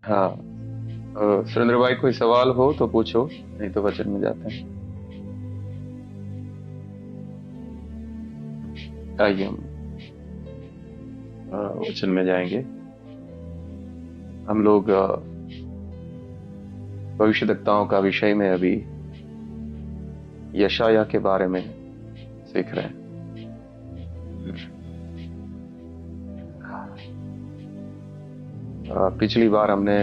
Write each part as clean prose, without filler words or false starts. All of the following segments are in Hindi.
हाँ। सुरेंद्र भाई, कोई सवाल हो तो पूछो, नहीं तो वचन में जाते हैं। आइए हम वचन में जाएंगे। हम लोग भविष्यद्वक्ताओं का विषय में अभी यशाया के बारे में सीख रहे हैं। पिछली बार हमने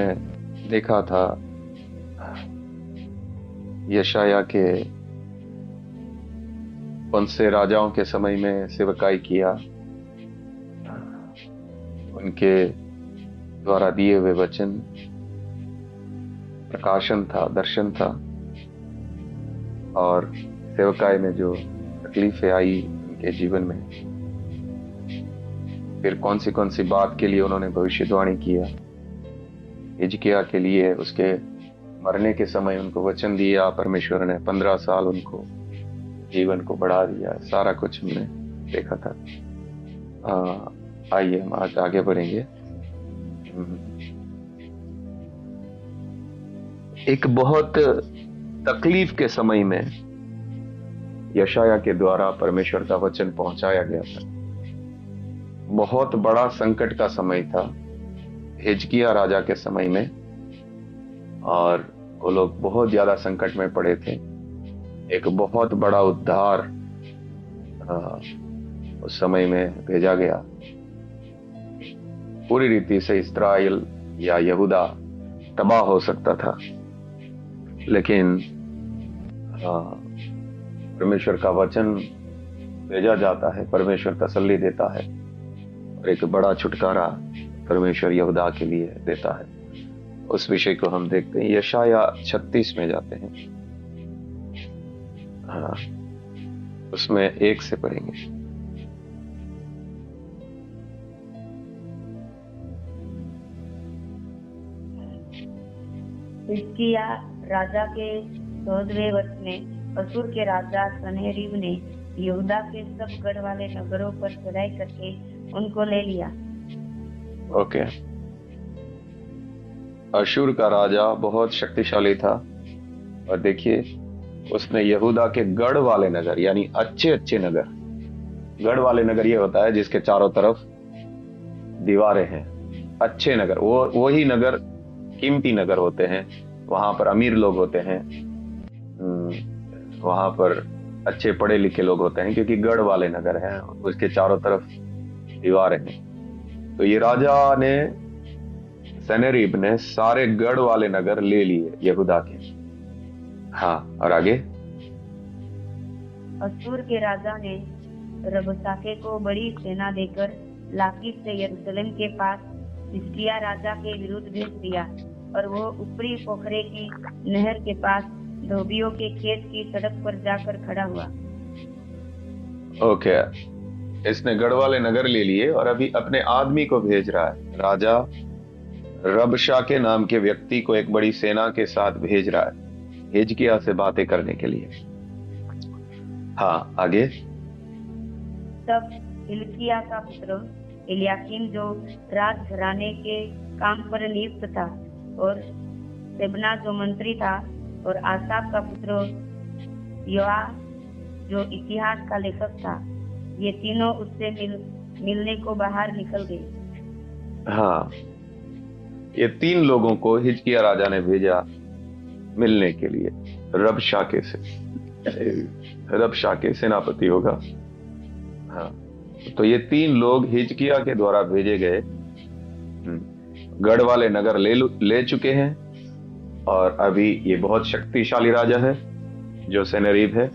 देखा था यशाया के कौन से राजाओं के समय में सेवकाई किया, उनके द्वारा दिए हुए वचन प्रकाशन था, दर्शन था, और सेवकाई में जो तकलीफें आई उनके जीवन में, फिर कौन सी बात के लिए उन्होंने भविष्यवाणी किया। हिजकिय्याह के लिए उसके मरने के समय उनको वचन दिया, परमेश्वर ने 15 साल उनको जीवन को बढ़ा दिया। सारा कुछ हमने देखा था। आइए हम आज आगे बढ़ेंगे। एक बहुत तकलीफ के समय में यशाया के द्वारा परमेश्वर का वचन पहुंचाया गया था। बहुत बड़ा संकट का समय था हिजकिय्याह राजा के समय में, और वो लोग बहुत ज्यादा संकट में पड़े थे। एक बहुत बड़ा उद्धार उस समय में भेजा गया। पूरी रीति से इस्राएल या यहूदा तबाह हो सकता था, लेकिन परमेश्वर का वचन भेजा जाता है, परमेश्वर तसल्ली देता है, और एक बड़ा छुटकारा परमेश्वर यहूदा के लिए देता है। उस विषय को हम देखते हैं। यशाया 36 में जाते हैं। हाँ, उसमें 1 से पढ़ेंगे। हिजकिय्याह राजा के 14वें वर्ष में असूर के राजा सन्हेरीब ने यहूदा के सब गढ़ वाले नगरों पर चढ़ाई करके उनको ले लिया। ओके। अशूर का राजा बहुत शक्तिशाली था, और देखिए उसने यहूदा के गढ़ वाले नगर, यानी अच्छे अच्छे नगर, गढ़ वाले नगर ये होता है जिसके चारों तरफ दीवारें हैं, अच्छे नगर, वो ही नगर कीमती नगर होते हैं, वहां पर अमीर लोग होते हैं, वहां पर अच्छे पढ़े लिखे लोग होते हैं, क्योंकि गढ़ वाले नगर हैं, उसके चारों तरफ दीवारें हैं। तो ये राजा ने, सन्हेरीब ने, सारे गढ़ वाले नगर ले लिए यहूदा के। हाँ, और आगे। असूर के राजा ने रबशाके को बड़ी सेना देकर लाकीश से यरूशलेम के पास हिजकिय्याह राजा के विरुद्ध भेज दिया, और वो ऊपरी पोखरे की नहर के पास धोबियों के खेत की सड़क पर जाकर खड़ा हुआ। ओके, इसने गढ़ वाले नगर ले लिए और अभी अपने आदमी को भेज रहा है। राजा रबशाके नाम के व्यक्ति को एक बड़ी सेना के साथ भेज रहा है हिजकिय्याह से बातें करने के लिए। हाँ, आगे। तब हिजकिय्याह का पुत्र एलयाकीम, जो राजघराने के काम पर नियुक्त था, और शेबना, जो मंत्री था, और आसाफ का पुत्र योआह, जो इतिहास का लेखक था, ये तीनों उससे मिलने को बाहर निकल गए। हाँ, ये 3 लोगों को हिजकिय्याह राजा ने भेजा मिलने के लिए रबशाके से। रबशाके सेनापति होगा। हाँ, तो ये 3 लोग हिजकिय्याह के द्वारा भेजे गए गढ़ वाले नगर ले चुके हैं, और अभी ये बहुत शक्तिशाली राजा है जो सन्हेरीब है,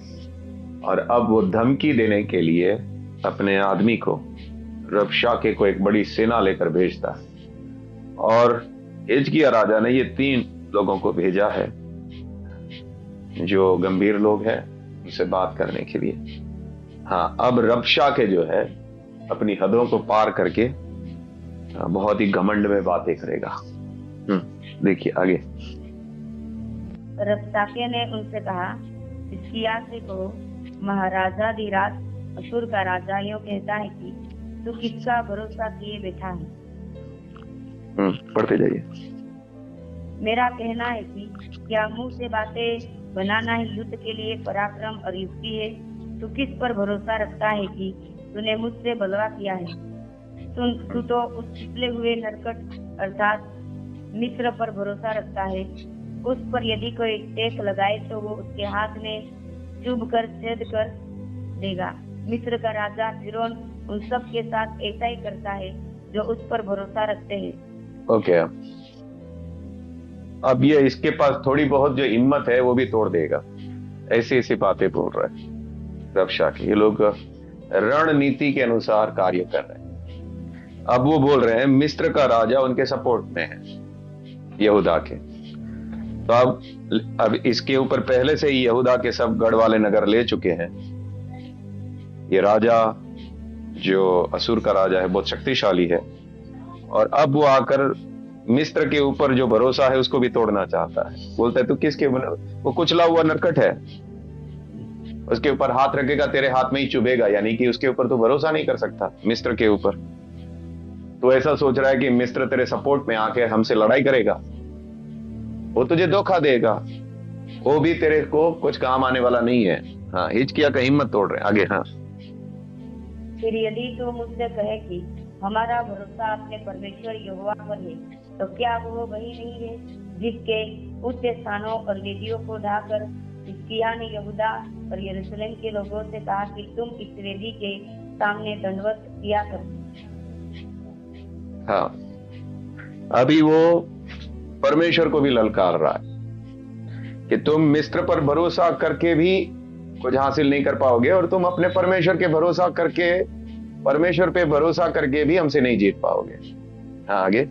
और अब वो धमकी देने के लिए अपने आदमी को, रबशाके को, एक बड़ी सेना लेकर भेजता है। और हिजकिय्याह राजा ने ये 3 लोगों को भेजा है जो गंभीर लोग हैं, उनसे बात करने के लिए। हाँ, अब रबशाके जो है अपनी हदों को पार करके बहुत ही घमंड में बातें करेगा। देखिए आगे। रबशाके ने उनसे कहा, हिजकिय्याह से कहो, महाराजा धीराज असूर का राजा यूं कहता है कि तू किसका भरोसा किए बैठा है। पढ़ते जाइए। मेरा कहना है कि क्या मुंह से बातें बनाना ही युद्ध के लिए पराक्रम और युक्ति है? तू किस पर भरोसा रखता है कि तूने मुझसे बलवा किया है? तू तो उस पिछले हुए नरकट अर्थात मिस्र पर भरोसा रखता है। उस पर यदि कोई टेक लगाए तो वो उसके हाथ में चुभ कर छेद कर देगा। मिस्र का राजा फिरौन उन सब के साथ ऐसा ही करता है जो उस पर भरोसा रखते हैं। ओके, अब ये इसके पास थोड़ी बहुत जो हिम्मत है वो भी तोड़ देगा। ऐसी ऐसी बातें बोल रहे हैं रबशाके। ये लोग रणनीति के अनुसार कार्य कर रहे हैं। अब वो बोल रहे हैं मिस्र का राजा उनके सपोर्ट में है, यहूदा के। तो अब इसके ऊपर पहले से ही यहूदा के सब गढ़ वाले नगर ले चुके हैं। ये राजा जो असुर का राजा है बहुत शक्तिशाली है, और अब वो आकर मिस्र के ऊपर जो भरोसा है उसको भी तोड़ना चाहता है। बोलता है तू किसके, वो कुचला हुआ नरकट है, उसके ऊपर हाथ रखेगा तेरे हाथ में ही चुभेगा, यानी कि उसके ऊपर तो भरोसा नहीं कर सकता मिस्र के ऊपर। तो ऐसा सोच रहा है कि मिस्र तेरे सपोर्ट में आके हमसे लड़ाई करेगा, वो तुझे धोखा देगा, वो भी तेरे को कुछ काम आने वाला नहीं है। हाँ, हिजकिय्याह का हिम्मत तोड़ रहे हैं। आगे हाँ, फिर यदि तो मुझसे कहे कि हमारा भरोसा अपने परमेश्वर यहोवा पर है, तो क्या वो वही नहीं है जिसके उच्च स्थानों और वेदियों को ढाकर हिजकिय्याह ने यहूदा और यरूशलेम के लोगों से कहा कि तुम इस वेदी के सामने दंडवत किया करो। हाँ, अभी वो परमेश्वर को भी ललकार रहा है कि तुम मिस्र पर भरोसा करके भी कुछ हासिल नहीं कर पाओगे, और तुम अपने परमेश्वर पे भरोसा करके भी हमसे नहीं जीत पाओगे। हाँ, आगे।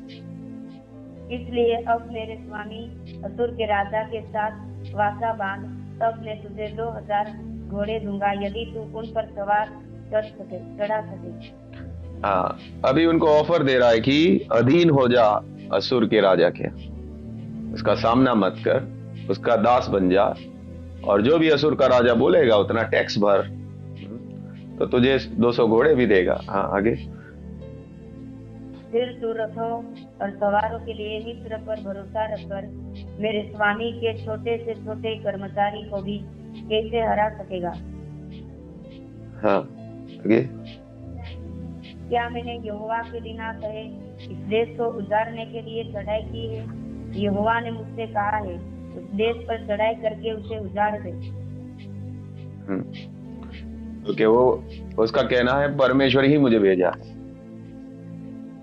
इसलिए अब मेरे स्वामी असुर के राजा के साथ वाचा बांध, तब मैं तुझे 2000 घोड़े दूंगा यदि तू उन पर सवार चढ़ा सके। हाँ, अभी उनको ऑफर दे रहा है कि अधीन हो जा असुर के राजा के, उसका सामना मत कर, उसका दास बन जा, और जो भी असुर का राजा बोलेगा उतना टैक्स भर, तो तुझे 200 घोड़े भी देगा। हाँ, आगे। फिर तू रथों और सवारों के लिए मिस्र पर भरोसा रखकर मेरे स्वामी के छोटे से छोटे कर्मचारी को भी कैसे हरा सकेगा? हाँ, आगे। क्या मैंने यहोवा के बिना कहे इस देश को उजाड़ने के लिए चढ़ाई की है? यहोवा ने मुझसे कहा है उस देश पर चढ़ाई करके उसे उजाड़ दे। क्योंकि वो उसका कहना है परमेश्वर ही मुझे भेजा है,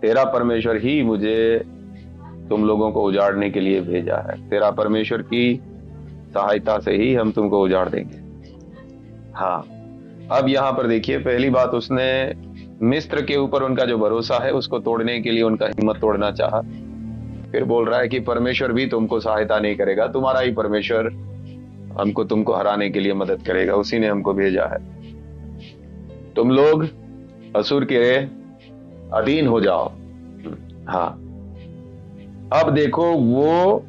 तेरा परमेश्वर ही मुझे तुम लोगों को उजाड़ने के लिए भेजा है, तेरा परमेश्वर की सहायता से ही हम तुमको उजाड़ देंगे। हाँ, अब यहाँ पर देखिए, पहली बात उसने मिस्र के ऊपर उनका जो भरोसा है उसको तोड़ने के लिए उनका हिम्मत तोड़ना चाहा। फिर बोल रहा है कि परमेश्वर भी तुमको सहायता नहीं करेगा, तुम्हारा ही परमेश्वर तुमको हराने के लिए मदद करेगा, उसी ने हमको भेजा है। तुम लोग असुर के अधीन हो जाओ। हाँ, अब देखो वो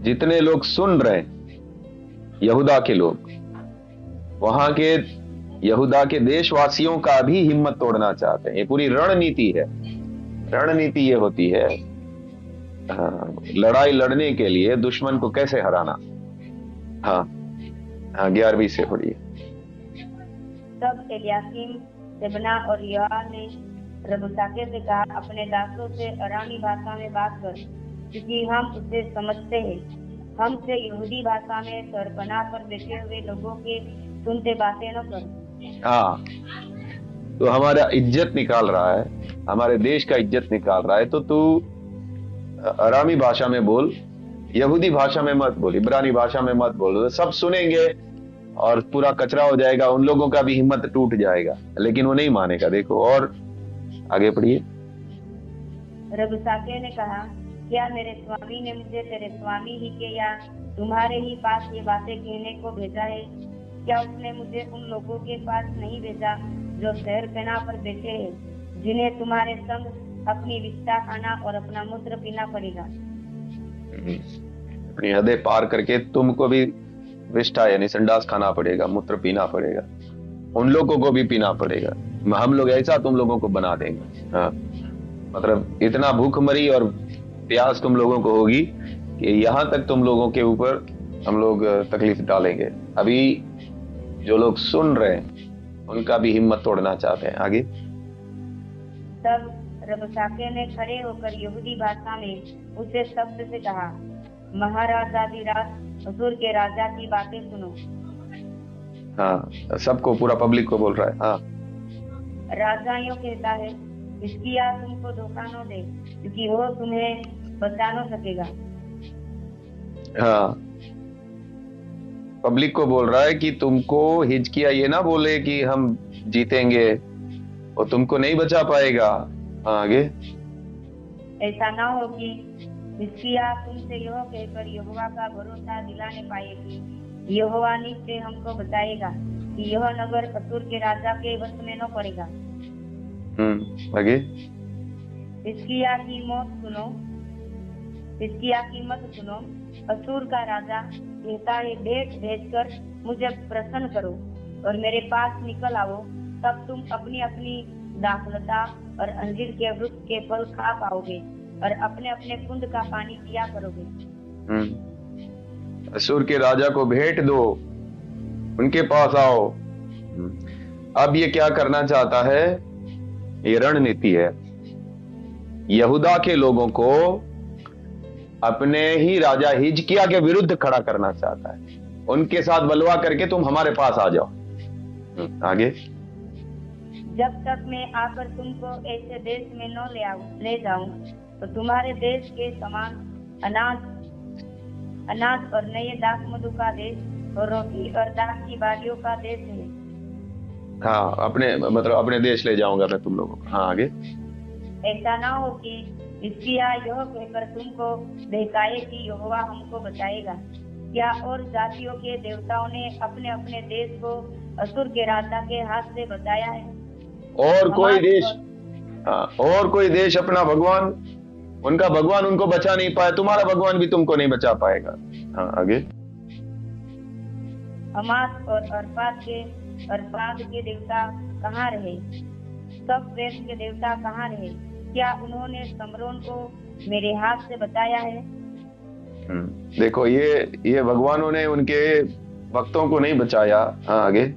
जितने लोग सुन रहे हैं, यहूदा के लोग, वहां के यहूदा के देशवासियों का भी हिम्मत तोड़ना चाहते हैं। ये पूरी रणनीति है। रणनीति ये होती है लड़ाई लड़ने के लिए दुश्मन को कैसे हराना। हाँ, 11वीं से पढ़िए। तब एलियाकीम, शेबना और योआह ने रबशाके से कहा, अपने दासों से अरामी भाषा में बात कर, क्योंकि हम उसे समझते हैं। हमसे यहूदी भाषा में सरपना पर बैठे हुए लोगों के सुनते बातें न कर। हाँ, तो हमारा इज्जत निकाल रहा है, हमारे देश का इज्जत निकाल रहा है, तो तू अरामी भाषा में बोल, यहूदी भाषा में मत बोल, इब्रानी भाषा में मत बोल। सब सुनेंगे और पूरा कचरा हो जाएगा, उन लोगों का भी हिम्मत टूट जाएगा, लेकिन वो नहीं मानेगा। देखो, और आगे पढ़िए। रबशाके ने कहा, क्या मेरे स्वामी ने मुझे तेरे स्वामी ही के या तुम्हारे ही पास ये बातें कहने को भेजा है? क्या उसने मुझे उन लोगों के पास नहीं भेजा जो शहर पेना पर बैठे हैं, जिन्हें तुम्हारे संग अपनी विस्ता खाना और अपना मूत्र पीना पड़ेगा? अपनी हदें पार करके तुमको भी विष्ठा यानी संडास खाना पड़ेगा, मूत्र पीना पड़ेगा, उन लोगों को भी पीना पड़ेगा। हम लोग ऐसा तुम लोगों को बना देंगे। हाँ, मतलब इतना भूखमरी और प्यास तुम लोगों को होगी कि यहां तक तुम लोगों के ऊपर हम लोग तकलीफ डालेंगे। अभी जो लोग सुन रहे हैं उनका भी हिम्मत तोड़ना चाहते हैं। आगे। तब रबशाके ने खड़े होकर यहूदी भाषा में उसे शब्द से कहा, महाराजाधिराज असूर के राजा की बातें सुनो। हाँ, सबको, पूरा पब्लिक को बोल रहा है। हाँ, राजा यूं कहता है, हिजकिय्याह तुमको धोखा न दे, क्योंकि वो तुम्हें बचा न सकेगा। हाँ, पब्लिक को बोल रहा है कि तुमको हिजकिय्याह ये ना बोले कि हम जीतेंगे, वो तुमको नहीं बचा पाएगा। हाँ, आगे। ऐसा ना हो कि हिजकिय्याह तुमसे यह कहकर यहोवा का भरोसा दिलाने पाए कि यहोवा निश्चय हमको बचाएगा, कि यह नगर असूर के राजा के वश में न पड़ेगा। आगे। हिजकिय्याह की मौत सुनो, हिजकिय्याह की मत सुनो। असूर का राजा कहता है, भेंट भेजकर मुझे प्रसन्न करो और मेरे पास निकल आओ, तब तुम अपनी अपनी दाखलता और अंजीर के वृक्ष के फल खा पाओगे और अपने अपने कुंड का पानी पिया करोगे। असूर के राजा को भेंट दो, उनके पास आओ। अब ये क्या करना चाहता है? ये रणनीति है। यहूदा के लोगों को अपने ही राजा हिजकिय्याह के विरुद्ध खड़ा करना चाहता है। उनके साथ बलवा करके तुम हमारे पास आ जाओ। आगे। जब तक मैं आकर तुमको ऐसे देश में न ले जाऊं, तो तुम्हारे देश के समान अनाज और नए दाख मधु का देश और रोटी और दाख की बालियों का देश है। हाँ, अपने देश ले जाऊंगा मैं तुम लोगों को। हाँ, आगे। ऐसा ना हो कि हिजकिय्याह यह कहकर तुमको बहकाए कि यहोवा हमको बचाएगा। क्या और जातियों के देवताओं ने अपने अपने देश को असूर के राजा के हाथ से बचाया है? और कोई देश अपना भगवान, उनका भगवान उनको बचा नहीं पाया, तुम्हारा भगवान भी तुमको नहीं बचा पाएगा। हाँ, आगे। हमास और अरपाद के देवता कहाँ रहे? सब देश के देवता कहाँ रहे? क्या उन्होंने समरोन को मेरे हाथ से बचाया है? देखो, ये भगवानों ने उनके भक्तों को नहीं बचाया। हाँ, आगे।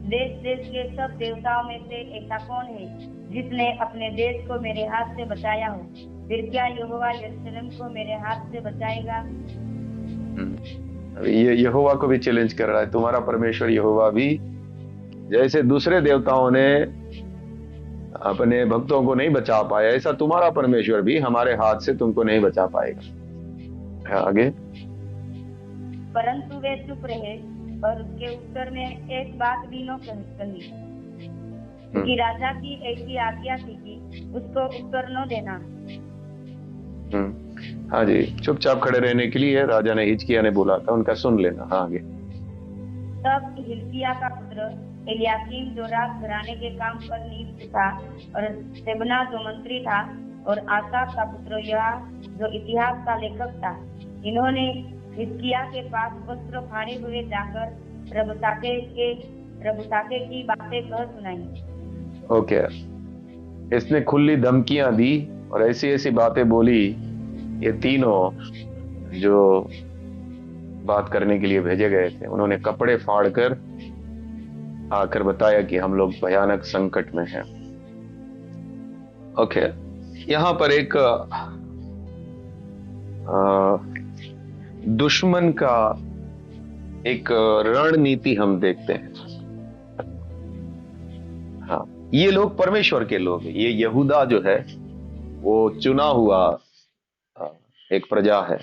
देश देश के सब देवताओं में से ऐसा कौन है जिसने अपने देश को मेरे हाथ से बचाया हो? फिर क्या यहोवा यरूशलेम को मेरे हाथ से बचाएगा? ये यहोवा को भी चैलेंज कर रहा है। तुम्हारा परमेश्वर यहोवा भी जैसे दूसरे देवताओं ने अपने भक्तों को नहीं बचा पाया, ऐसा तुम्हारा परमेश्वर भी हमारे हाथ से तुमको नहीं बचा पाएगा। आगे। परंतु वे चुप रहे और उसके उत्तर में एक बात भी न कही, क्योंकि राजा की ऐसी आज्ञा थी कि उसको उत्तर न देना। हाँ जी, चुपचाप खड़े रहने के लिए राजा ने, हिजकिय्याह ने बोला था, उनका सुन लेना। हाँ, आगे। तब हिजकिय्याह का पुत्र एलियाकीम जो राज घराने के काम पर नियुक्त था, और शेबना जो मंत्री था, और आसाफ का पुत्र योआह जो इतिहास का लेखक था, इन्होंने हिजकिय्याह के पास वस्त्र फाड़े हुए जाकर रबशाके की बातें कह सुनाई। ओके, इसने खुली धमकियां दी और ऐसी ऐसी बातें बोली। ये तीनों जो बात करने के लिए भेजे गए थे, उन्होंने कपड़े फाड़कर आकर बताया कि हम लोग भयानक संकट में हैं। ओके, यहां पर एक दुश्मन का एक रणनीति हम देखते हैं। हाँ, ये लोग परमेश्वर के लोग हैं। ये यहूदा जो है वो चुना हुआ एक प्रजा है।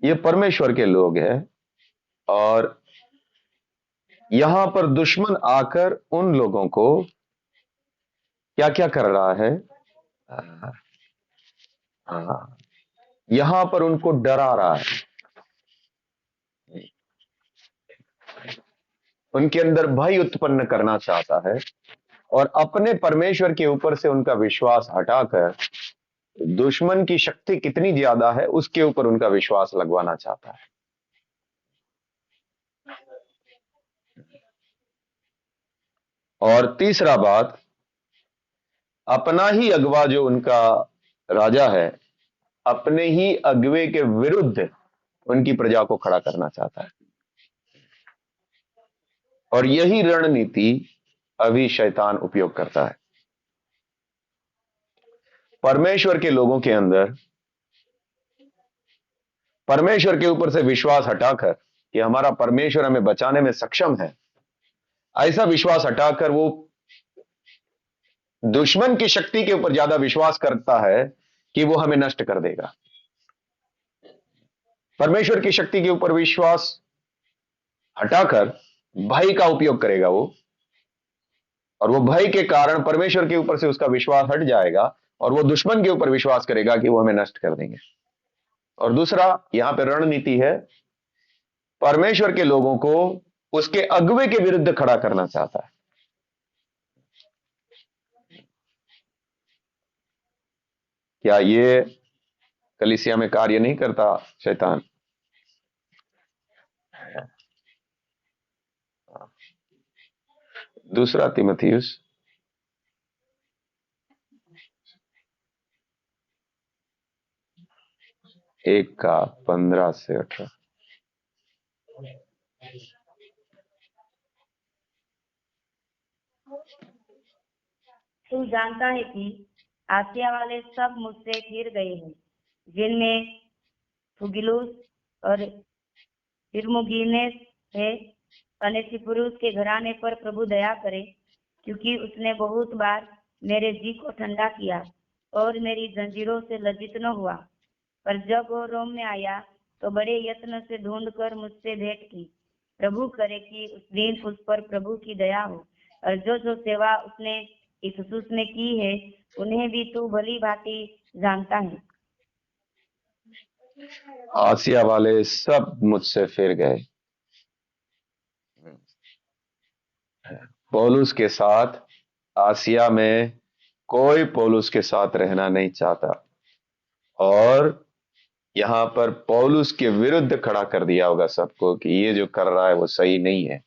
ये परमेश्वर के लोग हैं और यहां पर दुश्मन आकर उन लोगों को क्या क्या कर रहा है? यहां पर उनको डरा रहा है, उनके अंदर भय उत्पन्न करना चाहता है और अपने परमेश्वर के ऊपर से उनका विश्वास हटाकर दुश्मन की शक्ति कितनी ज्यादा है उसके ऊपर उनका विश्वास लगवाना चाहता है। और तीसरा बात, अपना ही अगवा जो उनका राजा है अपने ही अगुवे के विरुद्ध उनकी प्रजा को खड़ा करना चाहता है। और यही रणनीति अभी शैतान उपयोग करता है। परमेश्वर के लोगों के अंदर परमेश्वर के ऊपर से विश्वास हटाकर कि हमारा परमेश्वर हमें बचाने में सक्षम है, ऐसा विश्वास हटाकर वो दुश्मन की शक्ति के ऊपर ज्यादा विश्वास करता है कि वो हमें नष्ट कर देगा। परमेश्वर की शक्ति के ऊपर विश्वास हटाकर भय का उपयोग करेगा वो, और वो भय के कारण परमेश्वर के ऊपर से उसका विश्वास हट जाएगा और वो दुश्मन के ऊपर विश्वास करेगा कि वो हमें नष्ट कर देंगे। और दूसरा यहां पर रणनीति है, परमेश्वर के लोगों को उसके अगुवे के विरुद्ध खड़ा करना चाहता है। क्या ये कलीसिया में कार्य नहीं करता शैतान? दूसरा तीमुथियुस 1:15-18। तू जानता है कि आसिया वाले सब मुझसे फिर गए हैं, जिनमें फुगिलुस और हिरमुगिनेस है। अनेसिफुरुस के घराने पर प्रभु दया करे, क्योंकि उसने बहुत बार मेरे जी को ठंडा किया और मेरी जंजीरों से लज्जित न हुआ। पर जब वो रोम में आया तो बड़े यत्न से ढूंढकर मुझसे भेंट की। प्रभु करे कि उस दिन उस पर प्रभु की दया हो, और जो जो सेवा उसने इफिसुस में की है उन्हें भी तू भली भांति जानता है। आसिया वाले सब मुझसे फिर गए। पौलुस के साथ आसिया में कोई पौलुस के साथ रहना नहीं चाहता, और यहां पर पौलुस के विरुद्ध खड़ा कर दिया होगा सबको कि ये जो कर रहा है वो सही नहीं है।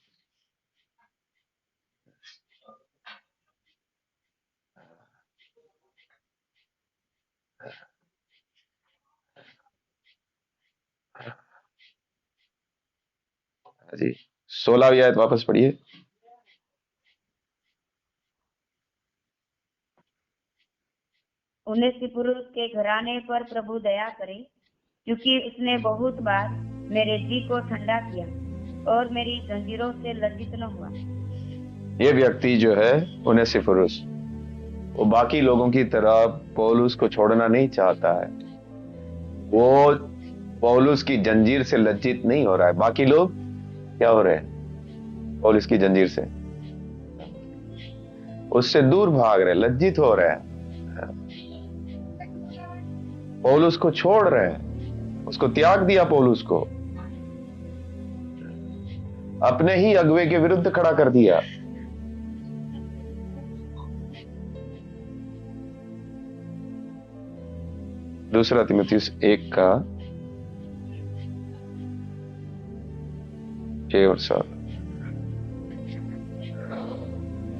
जी 16वीं आयत वापस पढ़िए। उनेसिफुरुस के घराने पर प्रभु दया करे, क्योंकि उसने बहुत बार मेरे जी को ठंडा किया और मेरी जंजीरों से लज्जित न हुआ। ये व्यक्ति जो है उनेसिफुरुस, वो बाकी लोगों की तरह पौलुस को छोड़ना नहीं चाहता है। वो पौलुस की जंजीर से लज्जित नहीं हो रहा है। बाकी लोग क्या हो रहे हैं? पौलुस की जंजीर से उससे दूर भाग रहे, लज्जित हो रहे हैं, पौलुस को छोड़ रहे हैं, उसको त्याग दिया, पौलुस को अपने ही अगुवे के विरुद्ध खड़ा कर दिया। दूसरा तीमुथियुस 1:6 और 7।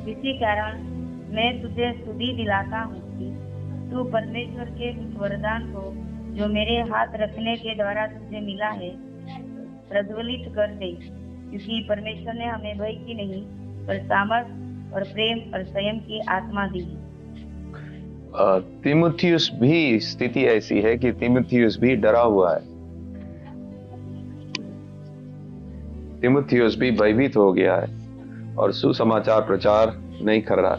इसी कारण मैं तुझे स्तुति दिलाता हूँ कि तू परमेश्वर के उस वरदान को जो मेरे हाथ रखने के द्वारा तुझे मिला है प्रज्वलित कर दे, क्योंकि परमेश्वर ने हमें भय की नहीं पर सामर्थ और प्रेम और संयम की आत्मा दी है। तीमुथियुस भी स्थिति ऐसी है कि तीमुथियुस भी डरा हुआ है। तीमुथियुस भी भयभीत हो गया है और सुसमाचार प्रचार नहीं कर रहा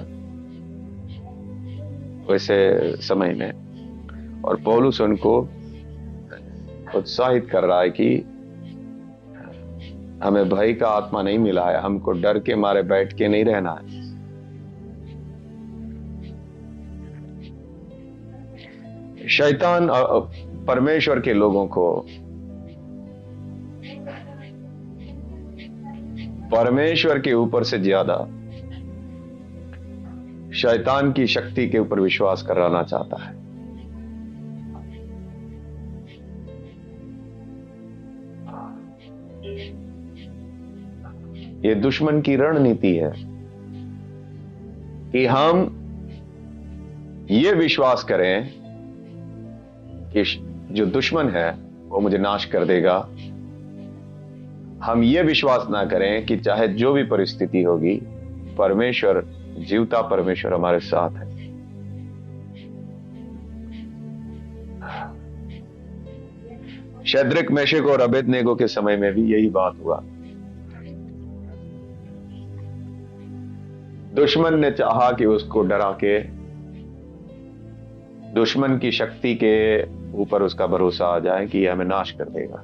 वैसे समय में। और पौलुस उनको उत्साहित कर रहा है कि हमें भय का आत्मा नहीं मिला है, हमको डर के मारे बैठ के नहीं रहना है। शैतान परमेश्वर के लोगों को परमेश्वर के ऊपर से ज्यादा शैतान की शक्ति के ऊपर विश्वास कराना चाहता है। ये दुश्मन की रणनीति है कि हम ये विश्वास करें कि जो दुश्मन है वो मुझे नाश कर देगा। हम ये विश्वास ना करें कि चाहे जो भी परिस्थिति होगी, परमेश्वर, जीवता परमेश्वर हमारे साथ है। शद्रक, मेशक और अबेदनेगो के समय में भी यही बात हुआ। दुश्मन ने चाहा कि उसको डरा के, दुश्मन की शक्ति के ऊपर उसका भरोसा आ जाए कि यह हमें नाश कर देगा।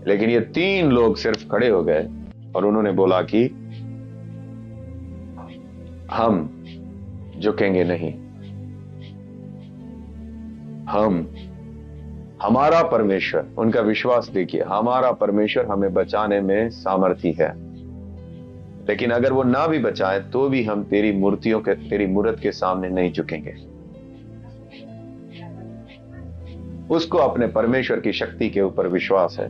लेकिन ये 3 लोग सिर्फ खड़े हो गए और उन्होंने बोला कि हम झुकेंगे नहीं। हमारा परमेश्वर, उनका विश्वास देखिए, हमारा परमेश्वर हमें बचाने में सामर्थी है। लेकिन अगर वो ना भी बचाए तो भी हम तेरी मूर्त के सामने नहीं झुकेंगे। उसको अपने परमेश्वर की शक्ति के ऊपर विश्वास है।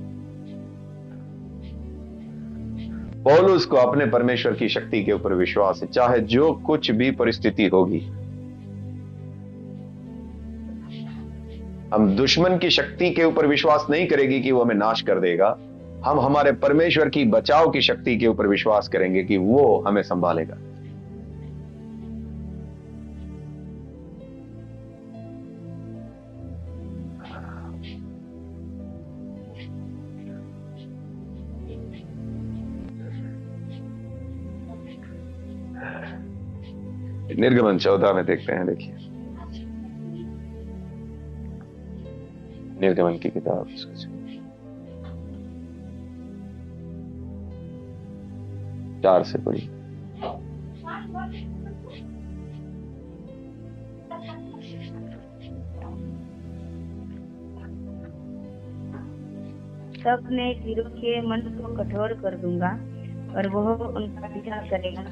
पौलुस को अपने परमेश्वर की शक्ति के ऊपर विश्वास है, चाहे जो कुछ भी परिस्थिति होगी। हम दुश्मन की शक्ति के ऊपर विश्वास नहीं करेंगे कि वो हमें नाश कर देगा। हम हमारे परमेश्वर की बचाव की शक्ति के ऊपर विश्वास करेंगे कि वो हमें संभालेगा। निर्गमन 14 में देखते हैं, देखिए निर्गमन की किताब 4 से पढ़ी। तब मैं फिरौन के मन को कठोर कर दूंगा और वह उनका पीछा करेगा।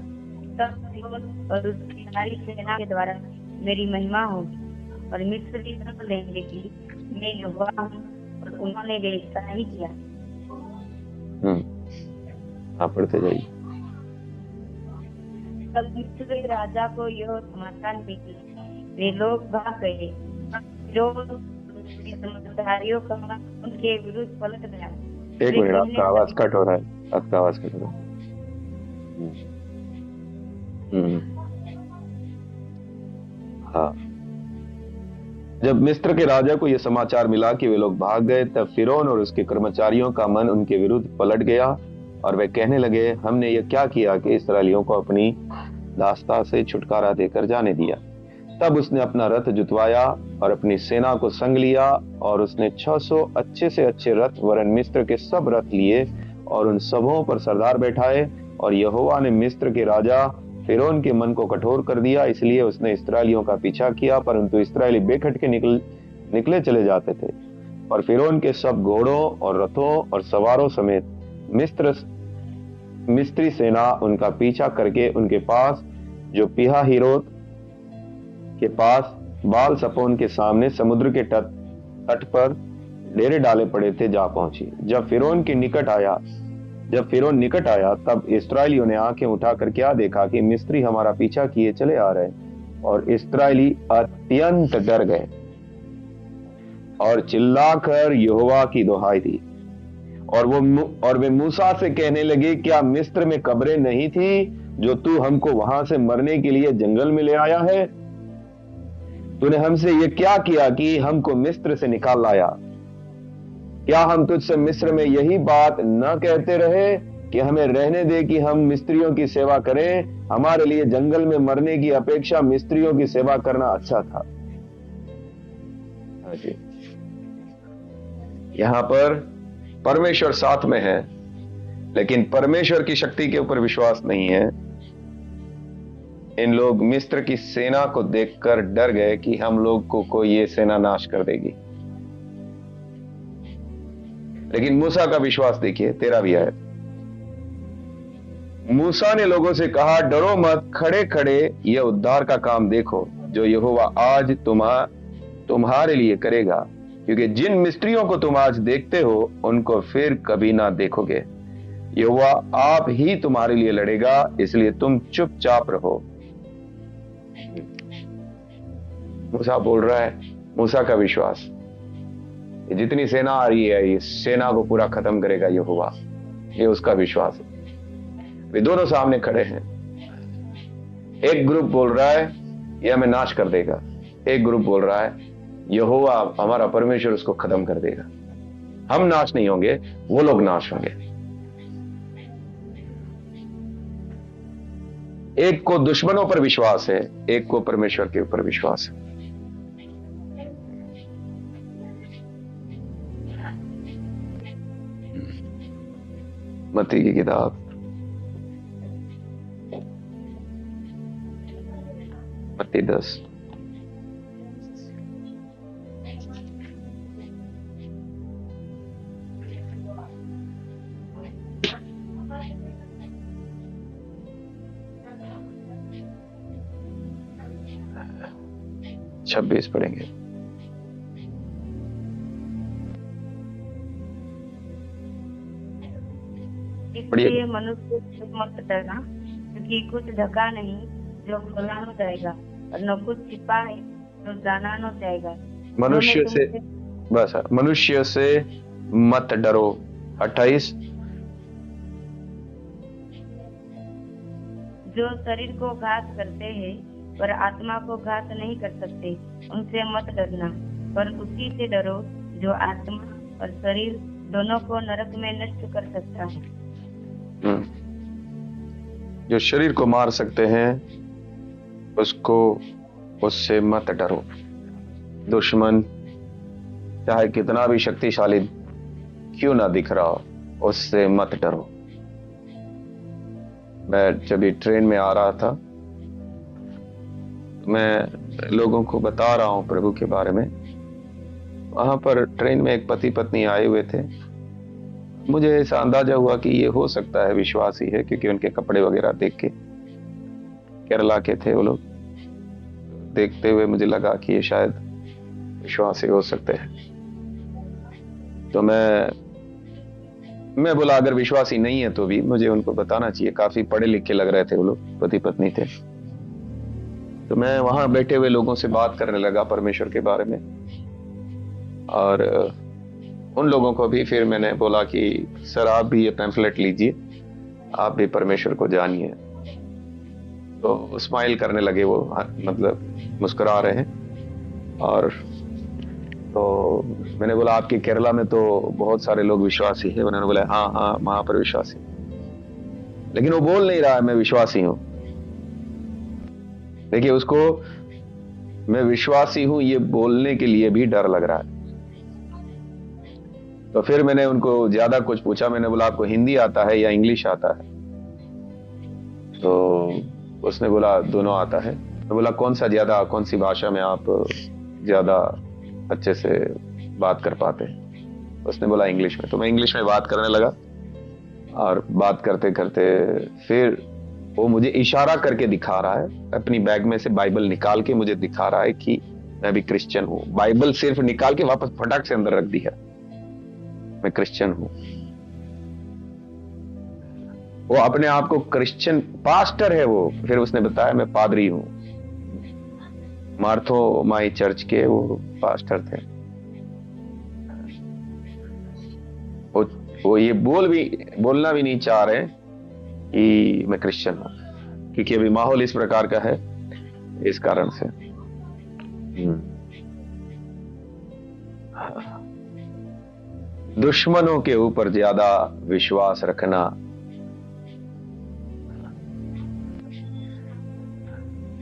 तब फिरौन और उसकी सारी सेना के द्वारा मेरी महिमा होगी और मिस्री समझ लेंगे कि मैं यहोवा हूं और उन्होंने वैसा ही किया। आप पढ़ते जाइए। तब मिस्र के राजा को यह समाचार मिली, वे लोग भाग गए। फिरौन उसके समझदारियों का उनके विरुद्ध पलट गया। एक मिनट, आपका आवाज कट हो रहा है, आपका आवाज कट हो रहा है। हाँ, जब मिस्र के राजा को यह समाचार मिला कि वे लोग भाग गए, तब फिरौन और उसके कर्मचारियों का मन उनके विरुद्ध पलट गया और वे कहने लगे, हमने यह क्या किया कि इस्राएलियों को अपनी दास्ता से छुटकारा देकर जाने दिया। तब उसने अपना रथ जुतवाया और अपनी सेना को संग लिया और उसने 600 अच्छे से अच्छे रथ वरन मिस्र के सब रथ लिए और उन सबों पर सरदार बैठाए। और यहोवा ने मिस्र के राजा फिरौन के मन को कठोर कर दिया, इसलिए उसने इस्राएलियों का पीछा किया, परंतु इस्राएली बेखट के निकले चले जाते थे। और फिरौन के सब घोड़ों और रथों और सवारों समेत मिस्री सेना उनका पीछा करके उनके पास, जो पिहा हिरोत के पास बाल सपोन के सामने समुद्र के तट पर डेरे डाले पड़े थे, जा पहुंची। जब फिरौन निकट आया तब इस्राएलियों ने आंखें उठाकर क्या देखा कि मिस्री हमारा पीछा किए चले आ रहे, और इस्राएली अत्यंत डर गए और चिल्लाकर यहोवा की दुहाई दी। और वे मूसा से कहने लगे, क्या मिस्र में कब्रें नहीं थी जो तू हमको वहां से मरने के लिए जंगल में ले आया है? तूने हमसे ये क्या किया कि हमको मिस्र से निकाल लाया? क्या हम तुझसे मिस्र में यही बात न कहते रहे कि हमें रहने दे कि हम मिस्त्रियों की सेवा करें? हमारे लिए जंगल में मरने की अपेक्षा मिस्त्रियों की सेवा करना अच्छा था। यहां पर परमेश्वर साथ में है, लेकिन परमेश्वर की शक्ति के ऊपर विश्वास नहीं है। इन लोग मिस्र की सेना को देखकर डर गए कि हम लोग को ये सेना नाश कर देगी। लेकिन मूसा का विश्वास देखिए, 13वीं आयत। मूसा ने लोगों से कहा, डरो मत, खड़े खड़े यह उद्धार का काम देखो जो यहोवा आज तुम्हारे लिए करेगा, क्योंकि जिन मिस्त्रियों को तुम आज देखते हो उनको फिर कभी ना देखोगे। यहोवा आप ही तुम्हारे लिए लड़ेगा, इसलिए तुम चुपचाप रहो। मूसा बोल रहा है, मूसा का विश्वास। ये जितनी सेना आ रही है ये सेना को पूरा खत्म करेगा यहोवा, ये उसका विश्वास है। वे दोनों सामने खड़े हैं। एक ग्रुप बोल रहा है ये हमें नाश कर देगा, एक ग्रुप बोल रहा है यहोवा हमारा परमेश्वर उसको खत्म कर देगा। हम नाश नहीं होंगे, वो लोग नाश होंगे। एक को दुश्मनों पर विश्वास है, एक को परमेश्वर के ऊपर विश्वास है। मत्ती की किताब मत्ती 10 26 पढ़ेंगे। इसलिए मनुष्य से मत डरना, क्योंकि कुछ ढका नहीं जो फैलानो जाएगा, और न कुछ छिपा है जो जानानो जाएगा। मनुष्य से बस मनुष्य से मत डरो। 28 जो शरीर को घात करते हैं पर आत्मा को घात नहीं कर सकते, उनसे मत डरना, पर उसी से डरो जो आत्मा और शरीर दोनों को नरक में नष्ट कर सकता है। जो शरीर को मार सकते हैं उससे मत डरो। दुश्मन चाहे कितना भी शक्तिशाली क्यों ना दिख रहा हो, उससे मत डरो। मैं जब ये ट्रेन में आ रहा था, मैं लोगों को बता रहा हूं प्रभु के बारे में। वहां पर ट्रेन में एक पति पत्नी आए हुए थे। मुझे ऐसा अंदाजा हुआ कि ये हो सकता है विश्वासी है, क्योंकि उनके कपड़े वगैरह देख के, केरला के थे वो लोग। देखते हुए मुझे लगा कि ये शायद विश्वासी हो सकते हैं। तो मैं बोला अगर विश्वासी नहीं है तो भी मुझे उनको बताना चाहिए। काफी पढ़े लिखे लग रहे थे वो लोग, पति पत्नी थे। तो मैं वहां बैठे हुए लोगों से बात करने लगा परमेश्वर के बारे में, और उन लोगों को भी फिर मैंने बोला कि सर आप भी ये पैम्फलेट लीजिए, आप भी परमेश्वर को जानिए। तो स्माइल करने लगे वो, मतलब मुस्कुरा रहे हैं। और तो मैंने बोला आपके केरला में तो बहुत सारे लोग विश्वासी हैं। उन्होंने बोला हाँ हाँ वहां पर विश्वासी, लेकिन वो बोल नहीं रहा है मैं विश्वासी हूं। देखिए उसको मैं विश्वासी हूं ये बोलने के लिए भी डर लग रहा है। तो फिर मैंने उनको ज्यादा कुछ पूछा। मैंने बोला आपको हिंदी आता है या इंग्लिश आता है? तो उसने बोला दोनों आता है। मैं बोला कौन सी भाषा में आप ज्यादा अच्छे से बात कर पाते हैं? उसने बोला इंग्लिश में। तो मैं इंग्लिश में बात करने लगा, और बात करते करते फिर वो मुझे इशारा करके दिखा रहा है, अपनी बैग में से बाइबल निकाल के मुझे दिखा रहा है कि मैं भी क्रिश्चियन हूं। बाइबल सिर्फ निकाल के वापस फटाक से अंदर रख दिया, मैं क्रिश्चियन हूं। वो अपने आप को क्रिश्चियन पास्टर है वो। फिर उसने बताया मैं पादरी हूं, मार्थो माई चर्च के वो पास्टर थे। वो ये बोलना भी नहीं चाह रहे कि मैं क्रिश्चियन हूं, क्योंकि अभी माहौल इस प्रकार का है, इस कारण से। दुश्मनों के ऊपर ज्यादा विश्वास रखना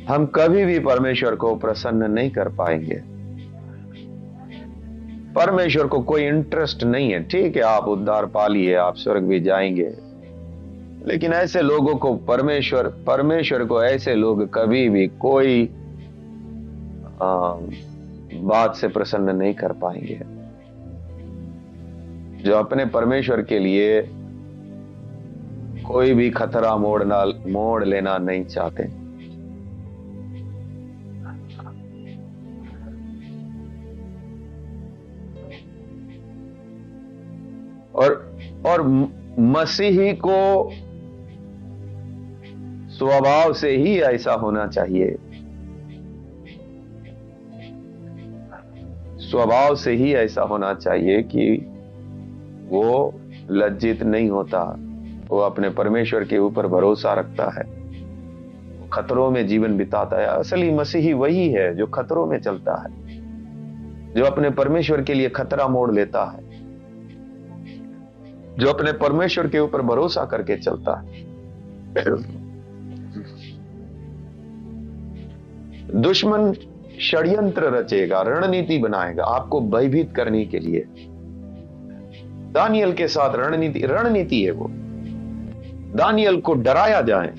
हम कभी भी परमेश्वर को प्रसन्न नहीं कर पाएंगे। परमेश्वर को कोई इंटरेस्ट नहीं है। ठीक है आप उद्धार पा लिए, आप स्वर्ग भी जाएंगे, लेकिन ऐसे लोगों को परमेश्वर को ऐसे लोग कभी भी कोई बात से प्रसन्न नहीं कर पाएंगे, जो अपने परमेश्वर के लिए कोई भी खतरा मोड़ लेना नहीं चाहते। और मसीही को स्वभाव से ही ऐसा होना चाहिए। स्वभाव से ही ऐसा होना चाहिए कि वो लज्जित नहीं होता, वो अपने परमेश्वर के ऊपर भरोसा रखता है, खतरों में जीवन बिताता है। असली मसीही वही है जो खतरों में चलता है, जो अपने परमेश्वर के लिए खतरा मोड़ लेता है, जो अपने परमेश्वर के ऊपर भरोसा करके चलता है। दुश्मन षड्यंत्र रचेगा, रणनीति बनाएगा आपको भयभीत करने के लिए। दानियल के साथ रणनीति है वो। दानियल को डराया जाए,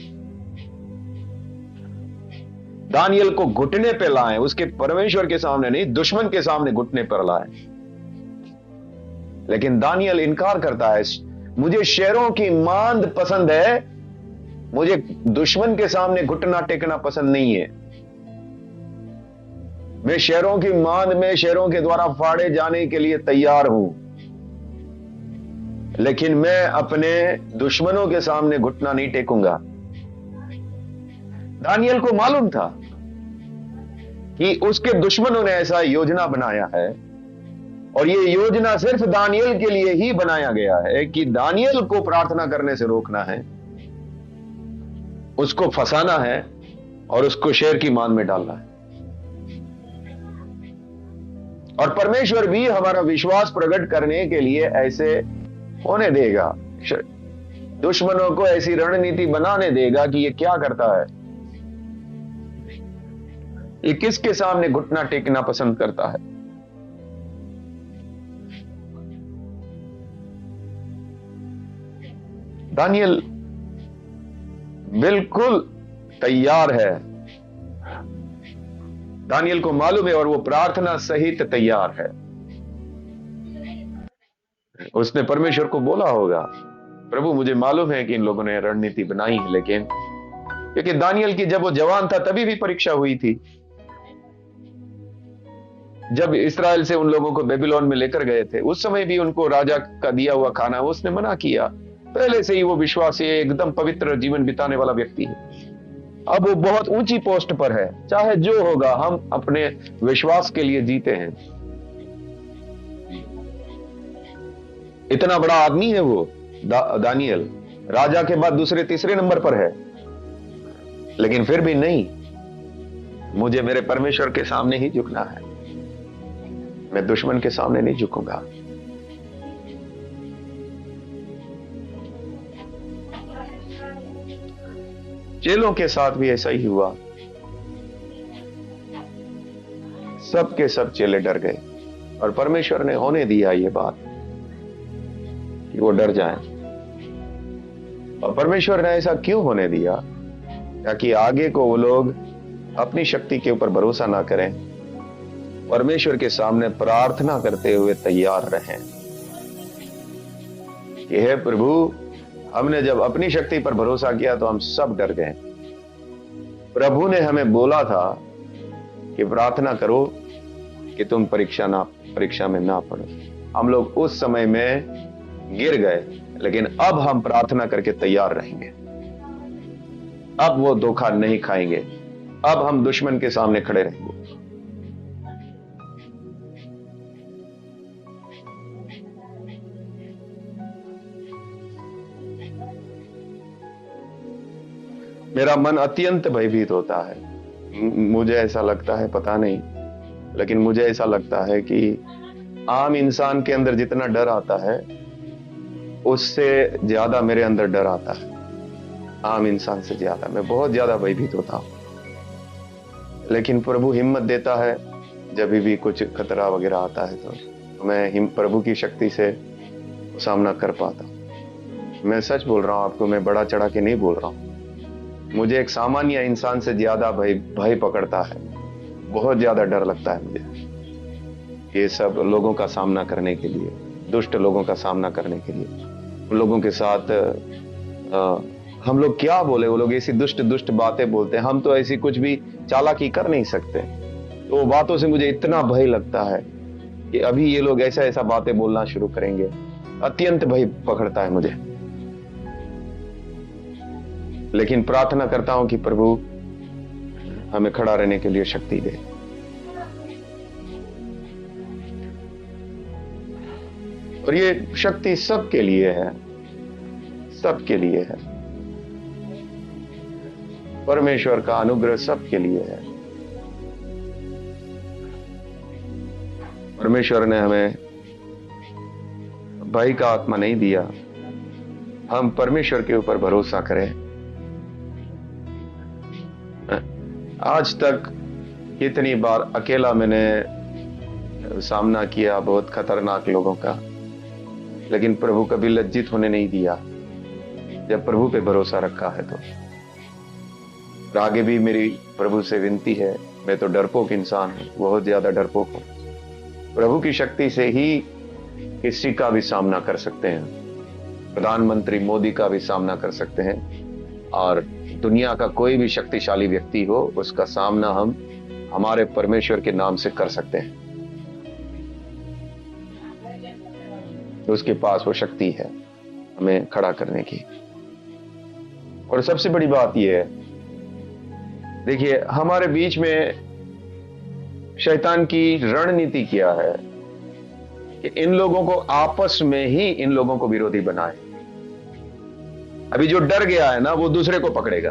दानियल को घुटने पे लाएं, उसके परमेश्वर के सामने नहीं, दुश्मन के सामने घुटने पर लाएं। लेकिन दानियल इनकार करता है, मुझे शेरों की मांद पसंद है, मुझे दुश्मन के सामने घुटना टेकना पसंद नहीं है। मैं शेरों की मांद में शेरों के द्वारा फाड़े जाने के लिए तैयार हूं, लेकिन मैं अपने दुश्मनों के सामने घुटना नहीं टेकूंगा। दानियल को मालूम था कि उसके दुश्मनों ने ऐसा योजना बनाया है, और ये योजना सिर्फ दानियल के लिए ही बनाया गया है कि दानियल को प्रार्थना करने से रोकना है, उसको फंसाना है और उसको शेर की मान में डालना है। और परमेश्वर भी हमारा विश्वास प्रकट करने के लिए ऐसे होने देगा, दुश्मनों को ऐसी रणनीति बनाने देगा कि ये क्या करता है, ये किसके सामने घुटना टेकना पसंद करता है। दानियल बिल्कुल तैयार है, दानियल को मालूम है, और वो प्रार्थना सहित तैयार है। उसने परमेश्वर को बोला होगा, प्रभु मुझे मालूम है कि इन लोगों ने रणनीति बनाई है, लेकिन क्योंकि दानियल की जब वो जवान था तभी भी परीक्षा हुई थी। जब इस्राएल से उन लोगों को बेबीलोन में लेकर गए थे, उस समय भी उनको राजा का दिया हुआ खाना उसने मना किया। पहले से ही वो विश्वासी एकदम पवित्र जीवन बिताने वाला व्यक्ति है। अब वो बहुत ऊंची पोस्ट पर है, चाहे जो होगा हम अपने विश्वास के लिए जीते हैं। इतना बड़ा आदमी है वो दानियल, राजा के बाद दूसरे तीसरे नंबर पर है, लेकिन फिर भी नहीं, मुझे मेरे परमेश्वर के सामने ही झुकना है, मैं दुश्मन के सामने नहीं झुकूंगा। चेलों के साथ भी ऐसा ही हुआ, सब के सब चेले डर गए, और परमेश्वर ने होने दिया ये बात कि वो डर जाएं। और परमेश्वर ने ऐसा क्यों होने दिया? ताकि आगे को वो लोग अपनी शक्ति के ऊपर भरोसा ना करें, परमेश्वर के सामने प्रार्थना करते हुए तैयार रहें कि हे प्रभु, हमने जब अपनी शक्ति पर भरोसा किया तो हम सब डर गए। प्रभु ने हमें बोला था कि प्रार्थना करो कि तुम परीक्षा में ना पड़ो। हम लोग उस समय में गिर गए, लेकिन अब हम प्रार्थना करके तैयार रहेंगे। अब वो धोखा नहीं खाएंगे, अब हम दुश्मन के सामने खड़े रहेंगे। मेरा मन अत्यंत भयभीत होता है। मुझे ऐसा लगता है, पता नहीं, लेकिन मुझे ऐसा लगता है कि आम इंसान के अंदर जितना डर आता है उससे ज्यादा मेरे अंदर डर आता है। आम इंसान से ज्यादा मैं बहुत ज्यादा भयभीत होता हूं। लेकिन प्रभु हिम्मत देता है, जब भी कुछ खतरा वगैरह आता है तो मैं प्रभु की शक्ति से सामना कर पाता हूं। मैं सच बोल रहा हूं आपको, मैं बड़ा चढ़ा के नहीं बोल रहा हूं। मुझे एक सामान्य इंसान से ज्यादा भय पकड़ता है, बहुत ज्यादा डर लगता है मुझे ये सब लोगों का सामना करने के लिए, दुष्ट लोगों का सामना करने के लिए। उन लोगों के साथ हम लोग क्या बोले, वो लोग ऐसी दुष्ट बातें बोलते हैं, हम तो ऐसी कुछ भी चालाकी कर नहीं सकते। तो बातों से मुझे इतना भय लगता है कि अभी ये लोग ऐसा बातें बोलना शुरू करेंगे, अत्यंत भय पकड़ता है मुझे। लेकिन प्रार्थना करता हूं कि प्रभु हमें खड़ा रहने के लिए शक्ति दे। और ये शक्ति सबके लिए है, सबके लिए है। परमेश्वर का अनुग्रह सबके लिए है। परमेश्वर ने हमें भय का आत्मा नहीं दिया। हम परमेश्वर के ऊपर भरोसा करें। आज तक कितनी बार अकेला मैंने सामना किया बहुत खतरनाक लोगों का, लेकिन प्रभु कभी लज्जित होने नहीं दिया जब प्रभु पे भरोसा रखा है। तो और आगे भी मेरी प्रभु से विनती है। मैं तो डरपोक इंसान हूं, बहुत ज्यादा डरपोक हूं। प्रभु की शक्ति से ही किसी का भी सामना कर सकते हैं। प्रधानमंत्री मोदी का भी सामना कर सकते हैं, और दुनिया का कोई भी शक्तिशाली व्यक्ति हो उसका सामना हम हमारे परमेश्वर के नाम से कर सकते हैं। उसके पास वो शक्ति है हमें खड़ा करने की। और सबसे बड़ी बात यह है, देखिए हमारे बीच में शैतान की रणनीति क्या है कि इन लोगों को आपस में ही इन लोगों को विरोधी बनाए। अभी जो डर गया है ना, वो दूसरे को पकड़ेगा।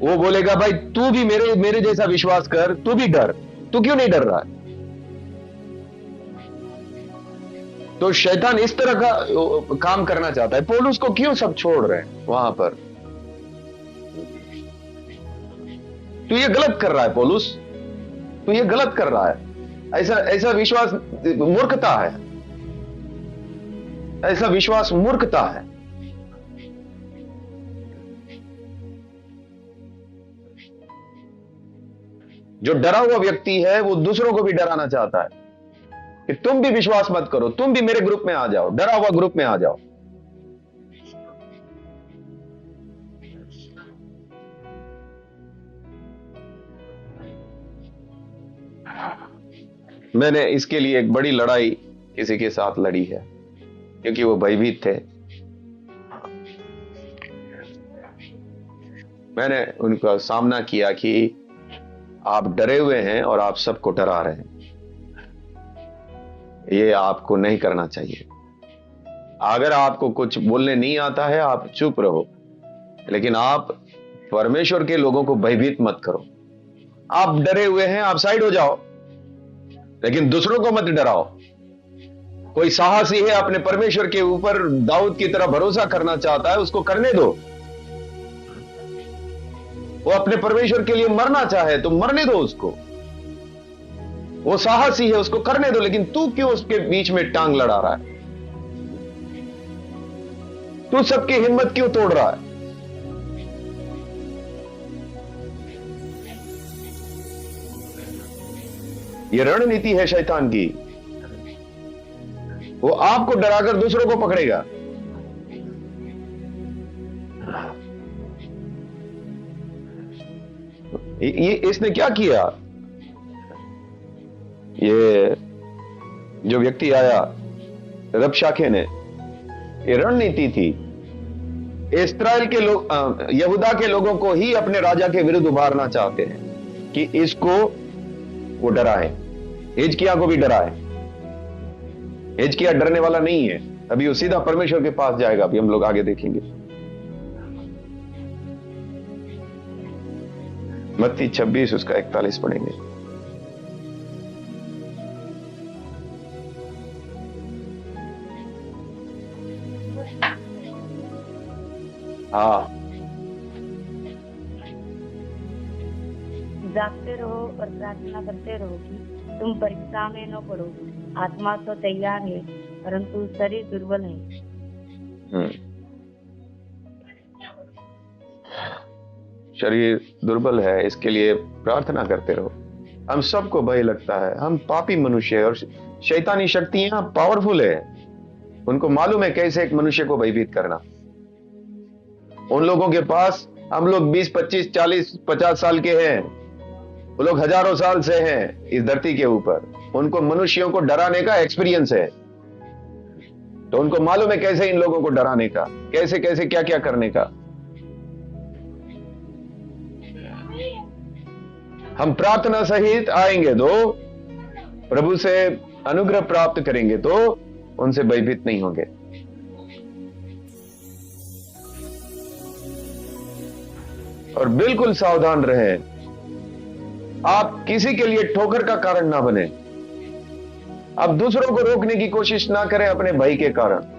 वो बोलेगा भाई तू भी मेरे जैसा विश्वास कर, तू भी डर, तू क्यों नहीं डर रहा है? तो शैतान इस तरह का काम करना चाहता है। पौलुस को क्यों सब छोड़ रहे हैं वहां पर? तू ये गलत कर रहा है पौलुस, तू ये गलत कर रहा है। ऐसा विश्वास मूर्खता है, ऐसा विश्वास मूर्खता है। जो डरा हुआ व्यक्ति है वो दूसरों को भी डराना चाहता है कि तुम भी विश्वास मत करो, तुम भी मेरे ग्रुप में आ जाओ, डरा हुआ ग्रुप में आ जाओ। मैंने इसके लिए एक बड़ी लड़ाई किसी के साथ लड़ी है, क्योंकि वो भयभीत थे। मैंने उनका सामना किया कि आप डरे हुए हैं और आप सबको डरा रहे हैं, ये आपको नहीं करना चाहिए। अगर आपको कुछ बोलने नहीं आता है आप चुप रहो, लेकिन आप परमेश्वर के लोगों को भयभीत मत करो। आप डरे हुए हैं, आप साइड हो जाओ, लेकिन दूसरों को मत डराओ। कोई साहसी है अपने परमेश्वर के ऊपर दाऊद की तरह भरोसा करना चाहता है, उसको करने दो। वो अपने परमेश्वर के लिए मरना चाहे तो मरने दो उसको। वो साहसी है, उसको करने दो। लेकिन तू क्यों उसके बीच में टांग लड़ा रहा है? तू सबकी हिम्मत क्यों तोड़ रहा है? ये रणनीति है शैतान की। वो आपको डराकर दूसरों को पकड़ेगा। ये इसने क्या किया? ये जो व्यक्ति आया रबशाके ने, ये रणनीति थी। इस्राएल के लोग, यहूदा के लोगों को ही अपने राजा के विरुद्ध उभारना चाहते हैं कि इसको वो डराए, हिजकिय्याह को भी डराए। हिजकिय्याह डरने वाला नहीं है। अभी वो सीधा परमेश्वर के पास जाएगा, अभी हम लोग आगे देखेंगे। मत्ती 26 उसका 41 पढ़ेंगे। हाँ, जागते रहो और प्रार्थना करते रहो कि तुम परीक्षा में न पड़ो। आत्मा तो तैयार है परंतु शरीर दुर्बल है। शरीर दुर्बल है, इसके लिए प्रार्थना करते रहो। हम सबको भय लगता है, हम पापी मनुष्य है और शैतानी शक्तियां पावरफुल है। उनको मालूम है कैसे एक मनुष्य को भयभीत करना। उन लोगों के पास हम लोग 20, 25, 40, 50 साल के हैं, वो लोग हजारों साल से हैं इस धरती के ऊपर। उनको मनुष्यों को डराने का एक्सपीरियंस है, तो उनको मालूम है कैसे इन लोगों को डराने का, कैसे कैसे क्या क्या करने का। हम प्रार्थना सहित आएंगे तो प्रभु से अनुग्रह प्राप्त करेंगे तो उनसे भयभीत नहीं होंगे। और बिल्कुल सावधान रहें, आप किसी के लिए ठोकर का कारण ना बने। आप दूसरों को रोकने की कोशिश ना करें अपने भय के कारण।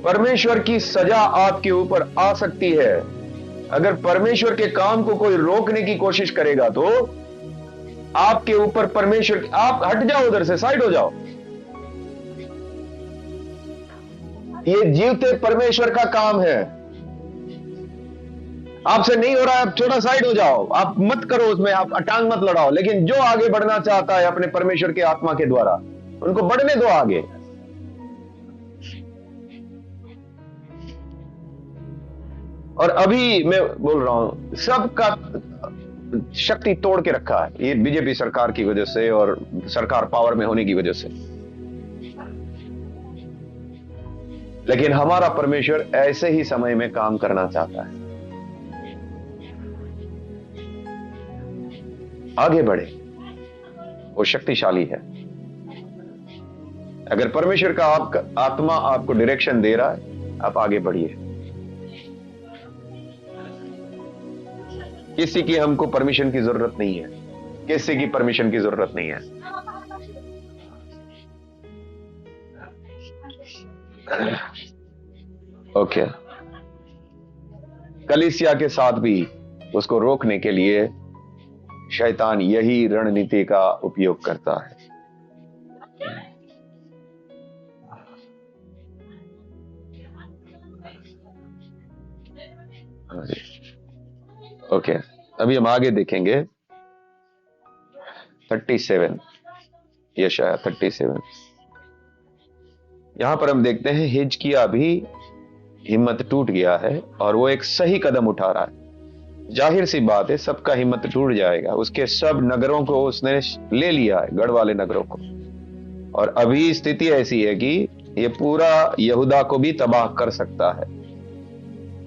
परमेश्वर की सजा आपके ऊपर आ सकती है। अगर परमेश्वर के काम को कोई रोकने की कोशिश करेगा तो आपके ऊपर परमेश्वर, आप हट जाओ, उधर से साइड हो जाओ। ये जीवते परमेश्वर का काम है। आपसे नहीं हो रहा है, आप थोड़ा साइड हो जाओ, आप मत करो उसमें, आप टांग मत लड़ाओ। लेकिन जो आगे बढ़ना चाहता है अपने परमेश्वर के आत्मा के द्वारा, उनको बढ़ने दो आगे। और अभी मैं बोल रहा हूं, सबका शक्ति तोड़ के रखा है ये बीजेपी सरकार की वजह से और सरकार पावर में होने की वजह से। लेकिन हमारा परमेश्वर ऐसे ही समय में काम करना चाहता है। आगे बढ़े, वो शक्तिशाली है। अगर परमेश्वर का आपका आत्मा आपको डायरेक्शन दे रहा है, आप आगे बढ़िए। किसी की हमको परमिशन की जरूरत नहीं है, किसी की परमिशन की जरूरत नहीं है। ओके, कलीसिया के साथ भी उसको रोकने के लिए शैतान यही रणनीति का उपयोग करता है। ओके, अभी हम आगे देखेंगे 37, यशाया 37। यहां पर हम देखते हैं हिजकिय्याह भी हिम्मत टूट गया है और वो एक सही कदम उठा रहा है। जाहिर सी बात है, सबका हिम्मत टूट जाएगा। उसके सब नगरों को उसने ले लिया है, गढ़ वाले नगरों को। और अभी स्थिति ऐसी है कि ये पूरा यहूदा को भी तबाह कर सकता है।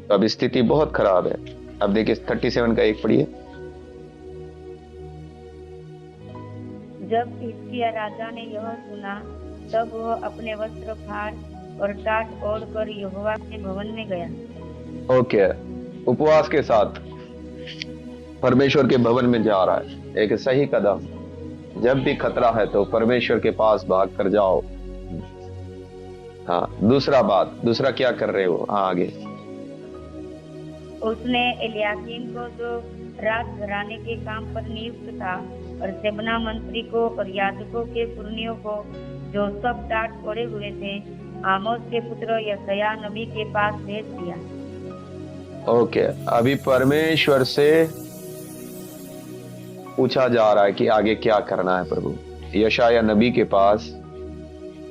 तो अब स्थिति बहुत खराब है। अब देखिए 37 का 1 पढ़िए। जब हिजकिय्याह राजा ने यह सुना, तब वह अपने वस्त्र फाड़ और टाट ओढ़कर यहोवा के भवन में गया। ओके, उपवास के साथ परमेश्वर के भवन में जा रहा है, एक सही कदम। जब भी खतरा है तो परमेश्वर के पास भाग कर जाओ। हाँ, दूसरा क्या कर रहे हो? हाँ, आगे। उसने एलियाकीम को, जो राज घराने के काम पर नियुक्त था, और सेबना मंत्री को और याजकों के पुरनियों को, जो सब टाट ओढ़े हुए थे, आमोस के पुत्र यशायाह नबी के पास भेज दिया। ओके, अभी परमेश्वर से पूछा जा रहा है कि आगे क्या करना है। प्रभु यशायाह नबी के पास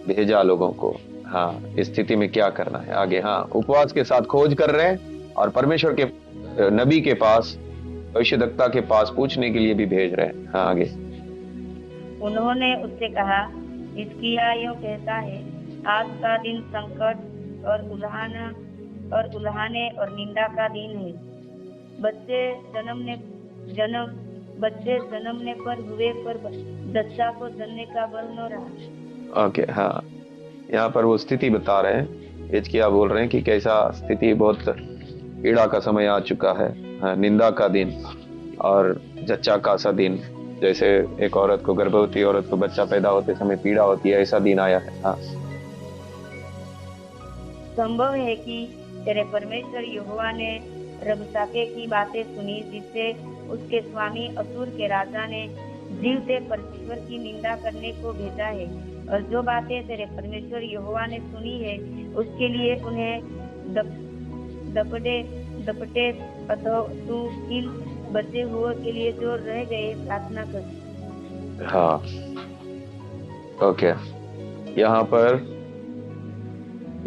भेजा लोगों को। हाँ, इस स्थिति में क्या करना है आगे। हाँ, उपवास के साथ खोज कर रहे हैं और परमेश्वर के नबी के पास, भविष्यद्वक्ता के पास पूछने के लिए भी भेज रहे हैं। हाँ, आगे। उन्होंने उससे कहा, हिजकिय्याह यूं कहता है, आज का दिन संकट और उल्हाने और निंदा का दिन है। बच्चे जन्मने पर हुए, पर बच्चा को जनने का बल न रहा। ओके, हाँ, यहाँ पर वो स्थिति बता रहे हैं। हिजकिय्याह बोल रहे हैं कि कैसा स्थिति, बहुत पीड़ा का समय आ चुका है। हाँ, निंदा का दिन और जच्चा का सा दिन। जैसे एक औरत को, गर्भवती औरत को बच्चा पैदा होते समय पीड़ा होती है, ऐसा दिन आया है। हाँ, संभव है कि तेरे परमेश्वर यहोवा ने रबशाके की बातें सुनी, जिससे उसके स्वामी असूर के राजा ने जीवते परमेश्वर की निंदा करने को भेजा है। और जो बातें तेरे परमेश्वर यहोवा ने सुनी है, उसके लिए उन्हें दपटे अथवा तू इन बचे हुए के लिए जो रह गए प्रार्थना कर। हाँ, ओके, यहाँ पर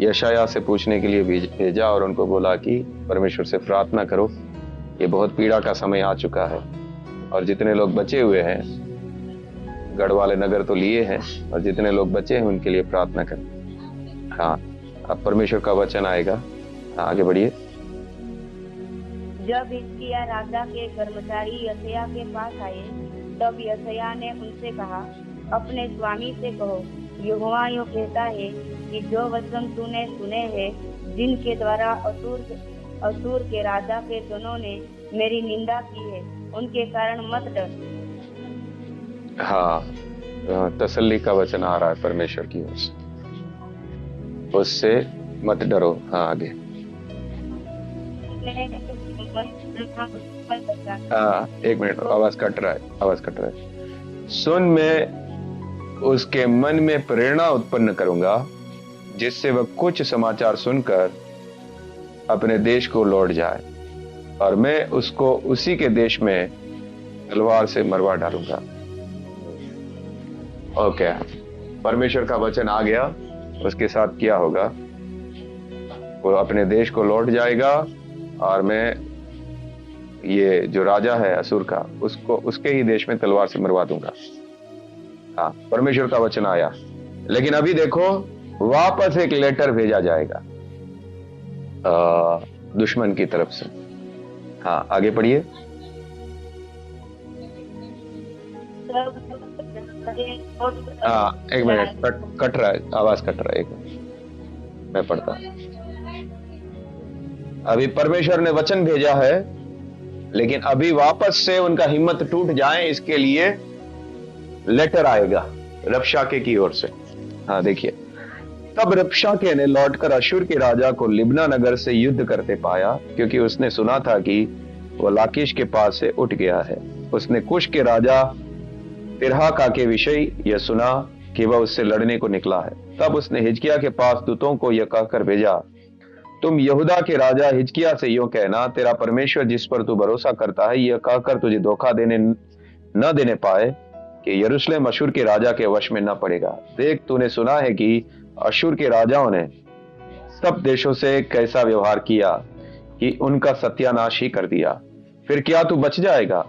यशायाह से पूछने के लिए भेजा और उनको बोला कि परमेश्वर से प्रार्थना करो, ये बहुत पीड़ा का समय आ चुका है। और जितने लोग बचे हुए हैं, गढ़ वाले नगर तो लिए हैं, और जितने लोग बचे हैं उनके लिए प्रार्थना करें। हाँ, अब परमेश्वर का वचन आएगा। हाँ, आगे बढ़िए। जब हिजकिय्याह राजा के कर्मचारी यशायाह के पास आए, तब यशायाह ने उनसे कहा, अपने स्वामी से कहो, यहोवा यूं कहता है कि जो वचन तूने सुने हैं, जिनके द्वारा असूर के राजा के जनों ने मेरी निंदा की है, उनके कारण मत डर। हाँ, तसल्ली का वचन आ रहा है परमेश्वर की ओर से, उससे मत डरो। हाँ, आगे। हाँ, एक मिनट, आवाज कट रहा है। सुन, मैं उसके मन में प्रेरणा उत्पन्न करूंगा, जिससे वह कुछ समाचार सुनकर अपने देश को लौट जाए, और मैं उसको उसी के देश में तलवार से मरवा डालूंगा। ओके, परमेश्वर का वचन आ गया, उसके साथ क्या होगा? वो अपने देश को लौट जाएगा, और मैं ये जो राजा है असुर का, उसको उसके ही देश में तलवार से मरवा दूंगा। हाँ, परमेश्वर का वचन आया। लेकिन अभी देखो, वापस एक लेटर भेजा जाएगा दुश्मन की तरफ से। हाँ, आगे पढ़िए। हाँ, एक मिनट, कट रहा है, आवाज कट रहा है, एक मिनट मैं पढ़ता। अभी परमेश्वर ने वचन भेजा है, लेकिन अभी वापस से उनका हिम्मत टूट जाए, इसके लिए लेटर आएगा रबशाके की ओर से। हाँ, देखिए। तब रबशाके ने लौटकर अशूर के राजा को लिब्ना नगर से युद्ध करते पाया, क्योंकि उसने सुना था कि वह लाकीश के पास से उठ गया है। उसने कुश के राजा तिरहाका के विषय यह सुना कि वह उससे लड़ने को निकला है। तब उसने हिजकिय्याह के पास दूतों को यह कहकर भेजा, तुम यहूदा के राजा हिजकिय्याह से यूं कहना, तेरा परमेश्वर जिस पर तू भरोसा करता है, यह कहकर तुझे धोखा न देने पाए कि यरूशलेम अशूर के राजा के वश में न पड़ेगा। देख, तूने सुना है कि अशूर के राजाओं ने सब देशों से कैसा व्यवहार किया कि उनका सत्यानाश ही कर दिया। फिर क्या तू बच जाएगा?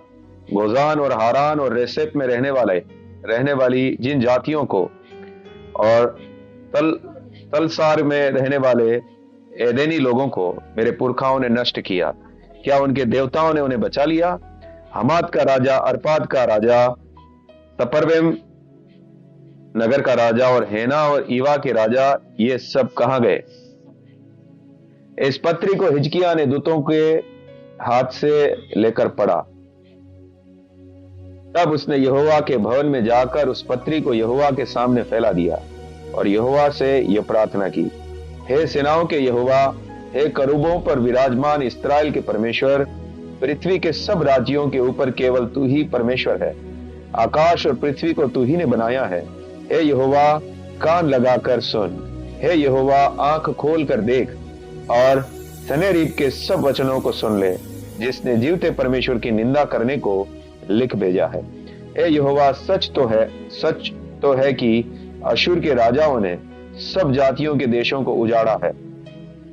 गोजान और हारान और रेसेप में रहने वाली जिन जातियों को और तलसार में रहने वाले एदेनी लोगों को मेरे पुरखाओं ने नष्ट किया, क्या उनके देवताओं ने उन्हें बचा लिया? हमाद का राजा, अर्पाद का राजा, तपरवेम नगर का राजा और हेना और ईवा के राजा, ये सब कहां गए? इस पत्री को हिजकिय्याह ने दूतों के हाथ से लेकर पढ़ा। तब उसने यहोवा के भवन में जाकर उस पत्री को यहोवा के सामने फैला दिया और यहोवा से यह प्रार्थना की, हे सेनाओं के यहोवा, हे करूबों पर विराजमान इस्राएल के परमेश्वर, पृथ्वी के सब राज्यों के ऊपर केवल तू ही परमेश्वर है। आकाश और पृथ्वी को तू ही ने बनाया है। हे यहोवा, कान लगाकर सुन। हे यहोवा, आंख खोल कर देख और सनेरीब के सब वचनों को सुन ले, जिसने जीवते परमेश्वर की निंदा करने को लिख भेजा है। हे यहोवा, सच तो है कि अशूर के राजाओं ने सब जातियों के देशों को उजाड़ा है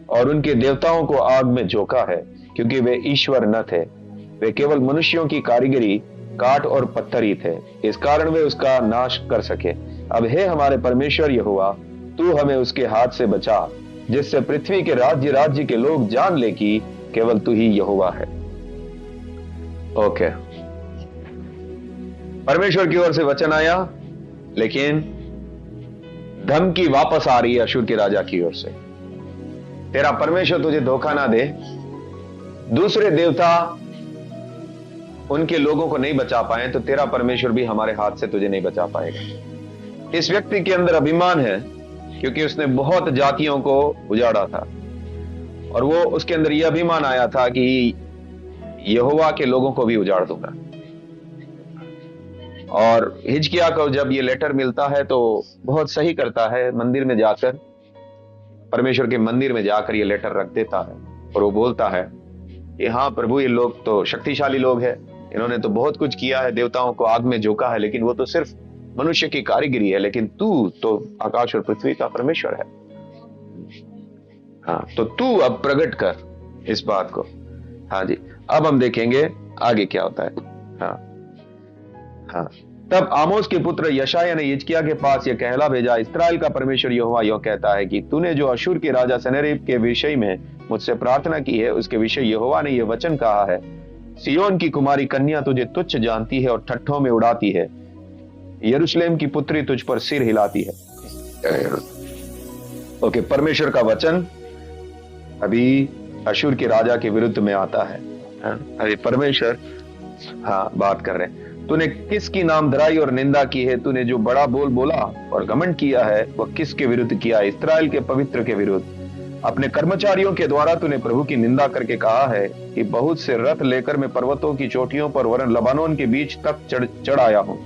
और उनके देवताओं को आग में झोंका है, क्योंकि वे ईश्वर न थे, वे केवल मनुष्यों की कारीगरी, काठ और पत्थर ही थे, इस कारण वे उसका नाश कर सके। अब हे हमारे परमेश्वर यहोवा, तू हमें उसके हाथ से बचा, जिससे पृथ्वी के राज्य के लोग जान ले कि केवल तू ही यहोवा है। ओके, परमेश्वर की ओर से वचन आया, लेकिन धमकी वापस आ रही है अशूर के राजा की ओर से। तेरा परमेश्वर तुझे धोखा ना दे, दूसरे देवता उनके लोगों को नहीं बचा पाए तो तेरा परमेश्वर भी हमारे हाथ से तुझे नहीं बचा पाएगा। इस व्यक्ति के अंदर अभिमान है, क्योंकि उसने बहुत जातियों को उजाड़ा था और वो उसके अंदर यह अभिमान आया था कि यहोवा के लोगों को भी उजाड़ दूंगा। और हिजकिय्याह को जब ये लेटर मिलता है तो बहुत सही करता है, मंदिर में जाकर, परमेश्वर के मंदिर में जाकर ये लेटर रख देता है और वो बोलता है कि हाँ प्रभु, ये लोग तो शक्तिशाली लोग हैं, इन्होंने तो बहुत कुछ किया है, देवताओं को आग में झोंका है, लेकिन वो तो सिर्फ मनुष्य की कारीगरी है, लेकिन तू तो आकाश और पृथ्वी का परमेश्वर है। हाँ, तो तू अब प्रकट कर इस बात को। हाँ जी, अब हम देखेंगे आगे क्या होता है। हाँ हाँ, तब आमोस के पुत्र यशायाह ने हिजकिय्याह के पास यह कहला भेजा, इस्राएल का परमेश्वर यहोवा यह कहता है कि तूने जो अश्शूर के राजा सन्हेरीब के विषय में मुझसे प्रार्थना की है, उसके विषय यहोवा ने यह वचन कहा है, सिय्योन की कुमारी कन्या तुझे तुच्छ जानती है और ठट्ठों में उड़ाती है, यरूशलेम की पुत्री तुझ पर सिर हिलाती है। ओके, परमेश्वर का वचन अभी अश्शूर के राजा के विरुद्ध में आता है। अभी परमेश्वर बात कर रहे हैं, तूने किसकी नामधराई और निंदा की है? तूने जो बड़ा बोल बोला और घमंड किया है वह किसके विरुद्ध किया है? इस्राएल के पवित्र के विरुद्ध। अपने कर्मचारियों के द्वारा तूने प्रभु की निंदा करके कहा है कि बहुत से रथ लेकर मैं पर्वतों की चोटियों पर वरन लबानोन के बीच तक चढ़ आया हूं।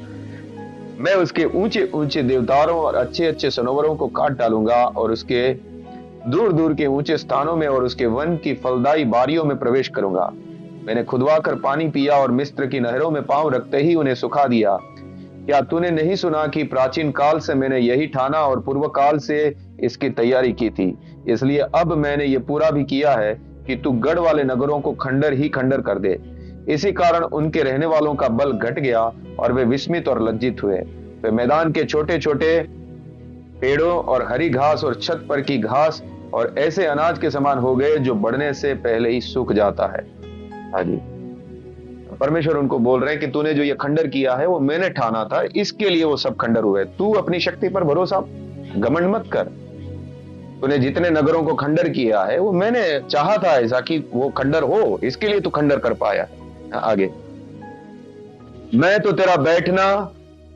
मैं उसके ऊंचे ऊंचे देवदारों और अच्छे अच्छे सनोवरों को काट डालूंगा और उसके दूर दूर के ऊंचे स्थानों में और उसके वन की फलदाई बारियों में प्रवेश करूंगा। मैंने खुदवा कर पानी पिया और मिस्र की नहरों में पांव रखते ही उन्हें सुखा दिया। क्या तूने नहीं सुना कि प्राचीन काल से मैंने यही ठाना और पूर्व काल से इसकी तैयारी की थी? इसलिए अब मैंने ये पूरा भी किया है कि तू गढ़ वाले नगरों को खंडर ही खंडर कर दे। इसी कारण उनके रहने वालों का बल घट गया और वे विस्मित और लज्जित हुए। वे मैदान के छोटे छोटे पेड़ों और हरी घास और छत पर की घास और ऐसे अनाज के समान हो गए जो बढ़ने से पहले ही सूख जाता है। हाँ जी, परमेश्वर उनको बोल रहे हैं कि तूने जो ये खंडर किया है वो मैंने ठाना था, इसके लिए वो सब खंडर हुए। तू अपनी शक्ति पर भरोसा घमंड मत कर। तूने जितने नगरों को खंडर किया है वो मैंने चाहा था ऐसा कि वो खंडर हो, इसके लिए तू खंडर कर पाया। आगे, मैं तो तेरा बैठना,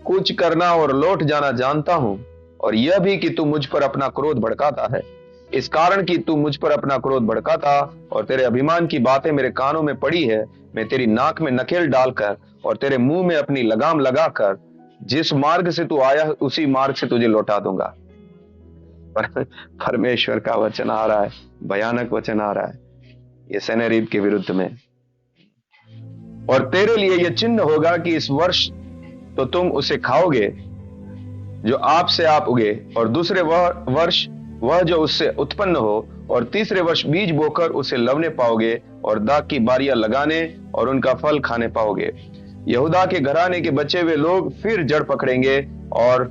कूच करना और लौट जाना जानता हूं, और यह भी कि तू मुझ पर अपना क्रोध भड़काता है। इस कारण कि तू मुझ पर अपना क्रोध भड़काता और तेरे अभिमान की बातें मेरे कानों में पड़ी है, मैं तेरी नाक में नकेल डालकर और तेरे मुंह में अपनी लगाम लगाकर जिस मार्ग से तू आया उसी मार्ग से तुझे लौटा दूंगा। परमेश्वर का वचन आ रहा है, भयानक वचन आ रहा है ये सन्हेरीब के विरुद्ध में। और तेरे लिए यह चिन्ह होगा कि इस वर्ष तो तुम उसे खाओगे जो आप से आप उगे, और दूसरे वर्ष वह जो उससे उत्पन्न हो, और तीसरे वर्ष बीज बोकर उसे लवने पाओगे और दाख की बारियां लगाने और उनका फल खाने पाओगे। यहूदा के घराने के बचे हुए लोग फिर जड़ पकड़ेंगे और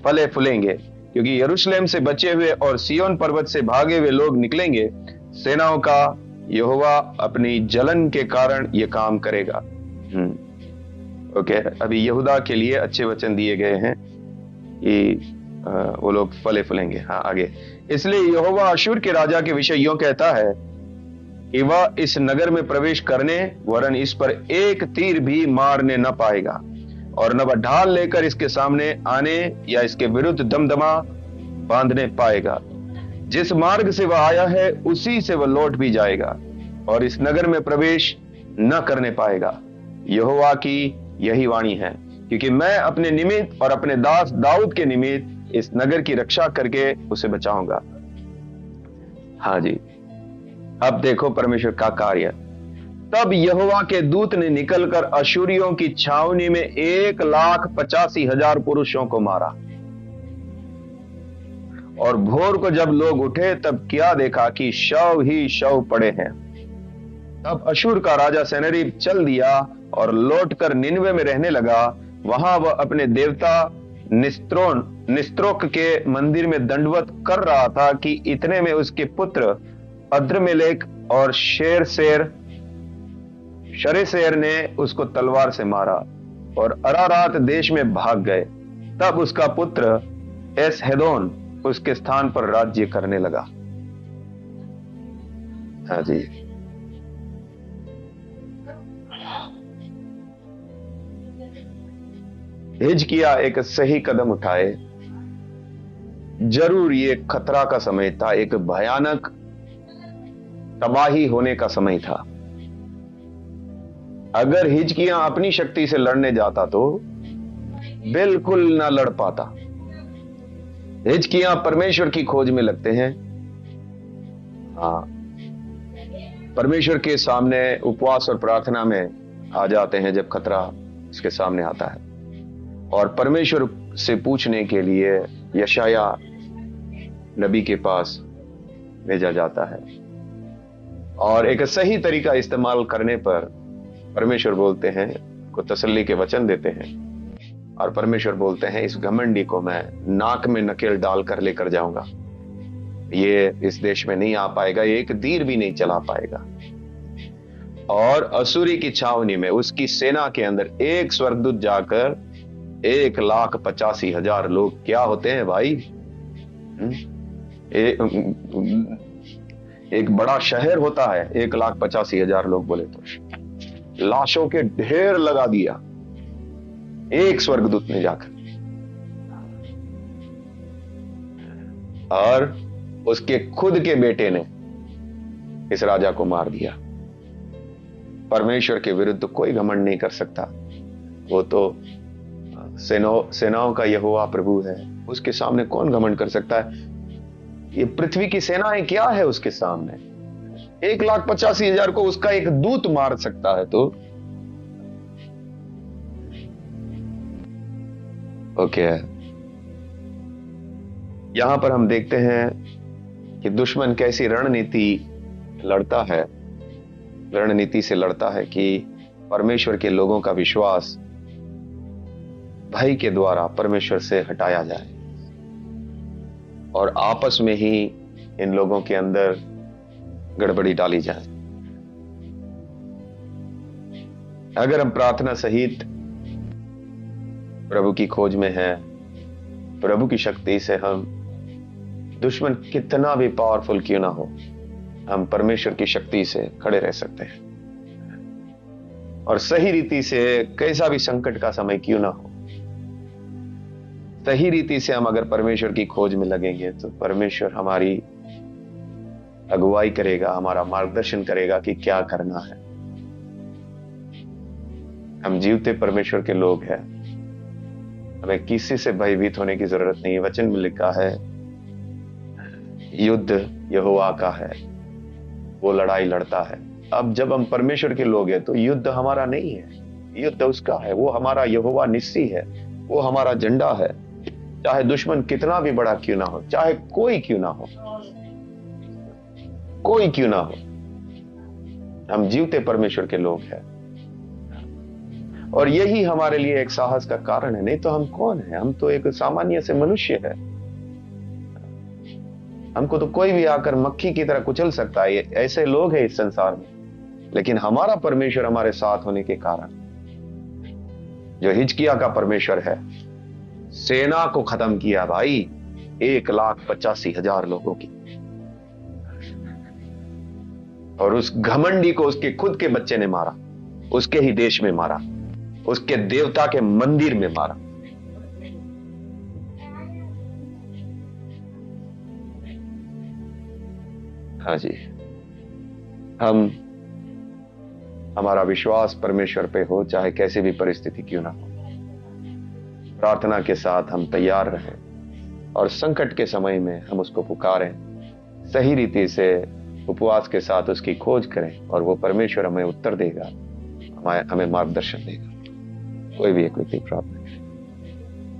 फले फूलेंगे, क्योंकि यरूशलेम से बचे हुए और सिय्योन पर्वत से भागे हुए लोग निकलेंगे। सेनाओं का यहोवा अपनी जलन के कारण यह काम करेगा। ओके, अभी यहूदा के लिए अच्छे वचन दिए गए हैं कि वो लोग फले फूलेंगे। आगे, इसलिए यहोवा अश्शूर के राजा के विषय यूं कहता है कि वह इस नगर में प्रवेश करने वरन इस पर एक तीर भी मारने न पाएगा, और न वह ढाल लेकर इसके सामने आने या इसके विरुद्ध दमदमा बांधने पाएगा। जिस मार्ग से वह आया है उसी से वह लौट भी जाएगा और इस नगर में प्रवेश न करने पाएगा। यहोवा की यही वाणी है, क्योंकि मैं अपने निमित्त और अपने दास दाऊद के निमित्त इस नगर की रक्षा करके उसे बचाऊंगा। हाँ जी, अब देखो परमेश्वर का कार्य। तब यहोवा के दूत ने निकलकर अश्शूरियों की छावनी में 1,85,000 पुरुषों को मारा, और भोर को जब लोग उठे तब क्या देखा कि शव ही शव पड़े हैं। तब अश्शूर का राजा सन्हेरीब चल दिया और लौटकर निनवे में रहने लगा। वहां वह अपने देवता निस्त्रोक के मंदिर में दंडवत कर रहा था कि इतने में उसके पुत्र अद्रमेलेक और शरेसेर ने उसको तलवार से मारा और अरारात देश में भाग गए। तब उसका पुत्र एसहेदोन उसके स्थान पर राज्य करने लगा। हाँ जी, हिजकिय्याह एक सही कदम उठाए। जरूर ये खतरा का समय था, एक भयानक तबाही होने का समय था। अगर हिजकिय्याह अपनी शक्ति से लड़ने जाता तो बिल्कुल ना लड़ पाता। हिजकिय्याह परमेश्वर की खोज में लगते हैं। परमेश्वर के सामने उपवास और प्रार्थना में आ जाते हैं जब खतरा इसके सामने आता है, और परमेश्वर से पूछने के लिए यशायाह नबी के पास भेजा जाता है, और एक सही तरीका इस्तेमाल करने पर परमेश्वर बोलते हैं, को तसल्ली के वचन देते हैं और परमेश्वर बोलते हैं इस घमंडी को मैं नाक में नकेल डालकर लेकर जाऊंगा, ये इस देश में नहीं आ पाएगा, ये एक तीर भी नहीं चला पाएगा। और असुरी की छावनी में उसकी सेना के अंदर एक स्वर्गदूत जाकर 1,85,000 लोग क्या होते हैं भाई, एक बड़ा शहर होता है। 1,85,000 लोग बोले तो लाशों के ढेर लगा दिया एक स्वर्गदूत ने जाकर, और उसके खुद के बेटे ने इस राजा को मार दिया। परमेश्वर के विरुद्ध कोई घमंड नहीं कर सकता, वो तो सेनाओं का यहोवा प्रभु है, उसके सामने कौन घमंड कर सकता है। ये पृथ्वी की सेनाएं क्या है उसके सामने, 1,85,000 को उसका एक दूत मार सकता है। तो ओके, यहां पर हम देखते हैं कि दुश्मन कैसी रणनीति लड़ता है, रणनीति से लड़ता है कि परमेश्वर के लोगों का विश्वास भय के द्वारा परमेश्वर से हटाया जाए और आपस में ही इन लोगों के अंदर गड़बड़ी डाली जाए। अगर हम प्रार्थना सहित प्रभु की खोज में हैं, प्रभु की शक्ति से हम, दुश्मन कितना भी पावरफुल क्यों ना हो, हम परमेश्वर की शक्ति से खड़े रह सकते हैं। और सही रीति से कैसा भी संकट का समय क्यों ना हो, सही रीति से हम अगर परमेश्वर की खोज में लगेंगे तो परमेश्वर हमारी अगुवाई करेगा, हमारा मार्गदर्शन करेगा कि क्या करना है। हम जीवते परमेश्वर के लोग हैं, हमें किसी से भयभीत होने की जरूरत नहीं है। वचन में लिखा है युद्ध यहोवा का है, वो लड़ाई लड़ता है। अब जब हम परमेश्वर के लोग हैं तो युद्ध हमारा नहीं है, युद्ध उसका है। वो हमारा यहोवा निस्सी है, वो हमारा झंडा है। चाहे दुश्मन कितना भी बड़ा क्यों ना हो, चाहे कोई क्यों ना हो, कोई क्यों ना हो, हम जीवते परमेश्वर के लोग हैं। और यही हमारे लिए एक साहस का कारण है। नहीं तो हम कौन है, हम तो एक सामान्य से मनुष्य है। हमको तो कोई भी आकर मक्खी की तरह कुचल सकता है, ऐसे लोग हैं इस संसार में। लेकिन हमारा परमेश्वर हमारे साथ होने के कारण, जो हिजकिया का परमेश्वर है, सेना को खत्म किया भाई, 1,85,000 लोगों की। और उस घमंडी को उसके खुद के बच्चे ने मारा, उसके ही देश में मारा, उसके देवता के मंदिर में मारा। हाँ जी, हमारा विश्वास परमेश्वर पे हो, चाहे कैसी भी परिस्थिति क्यों ना हो। प्रार्थना के साथ हम तैयार रहें और संकट के समय में हम उसको पुकारें, सही रीति से उपवास के साथ उसकी खोज करें और वो परमेश्वर हमें उत्तर देगा, हमें मार्गदर्शन देगा। कोई भी एक व्यक्ति प्रार्थना करें।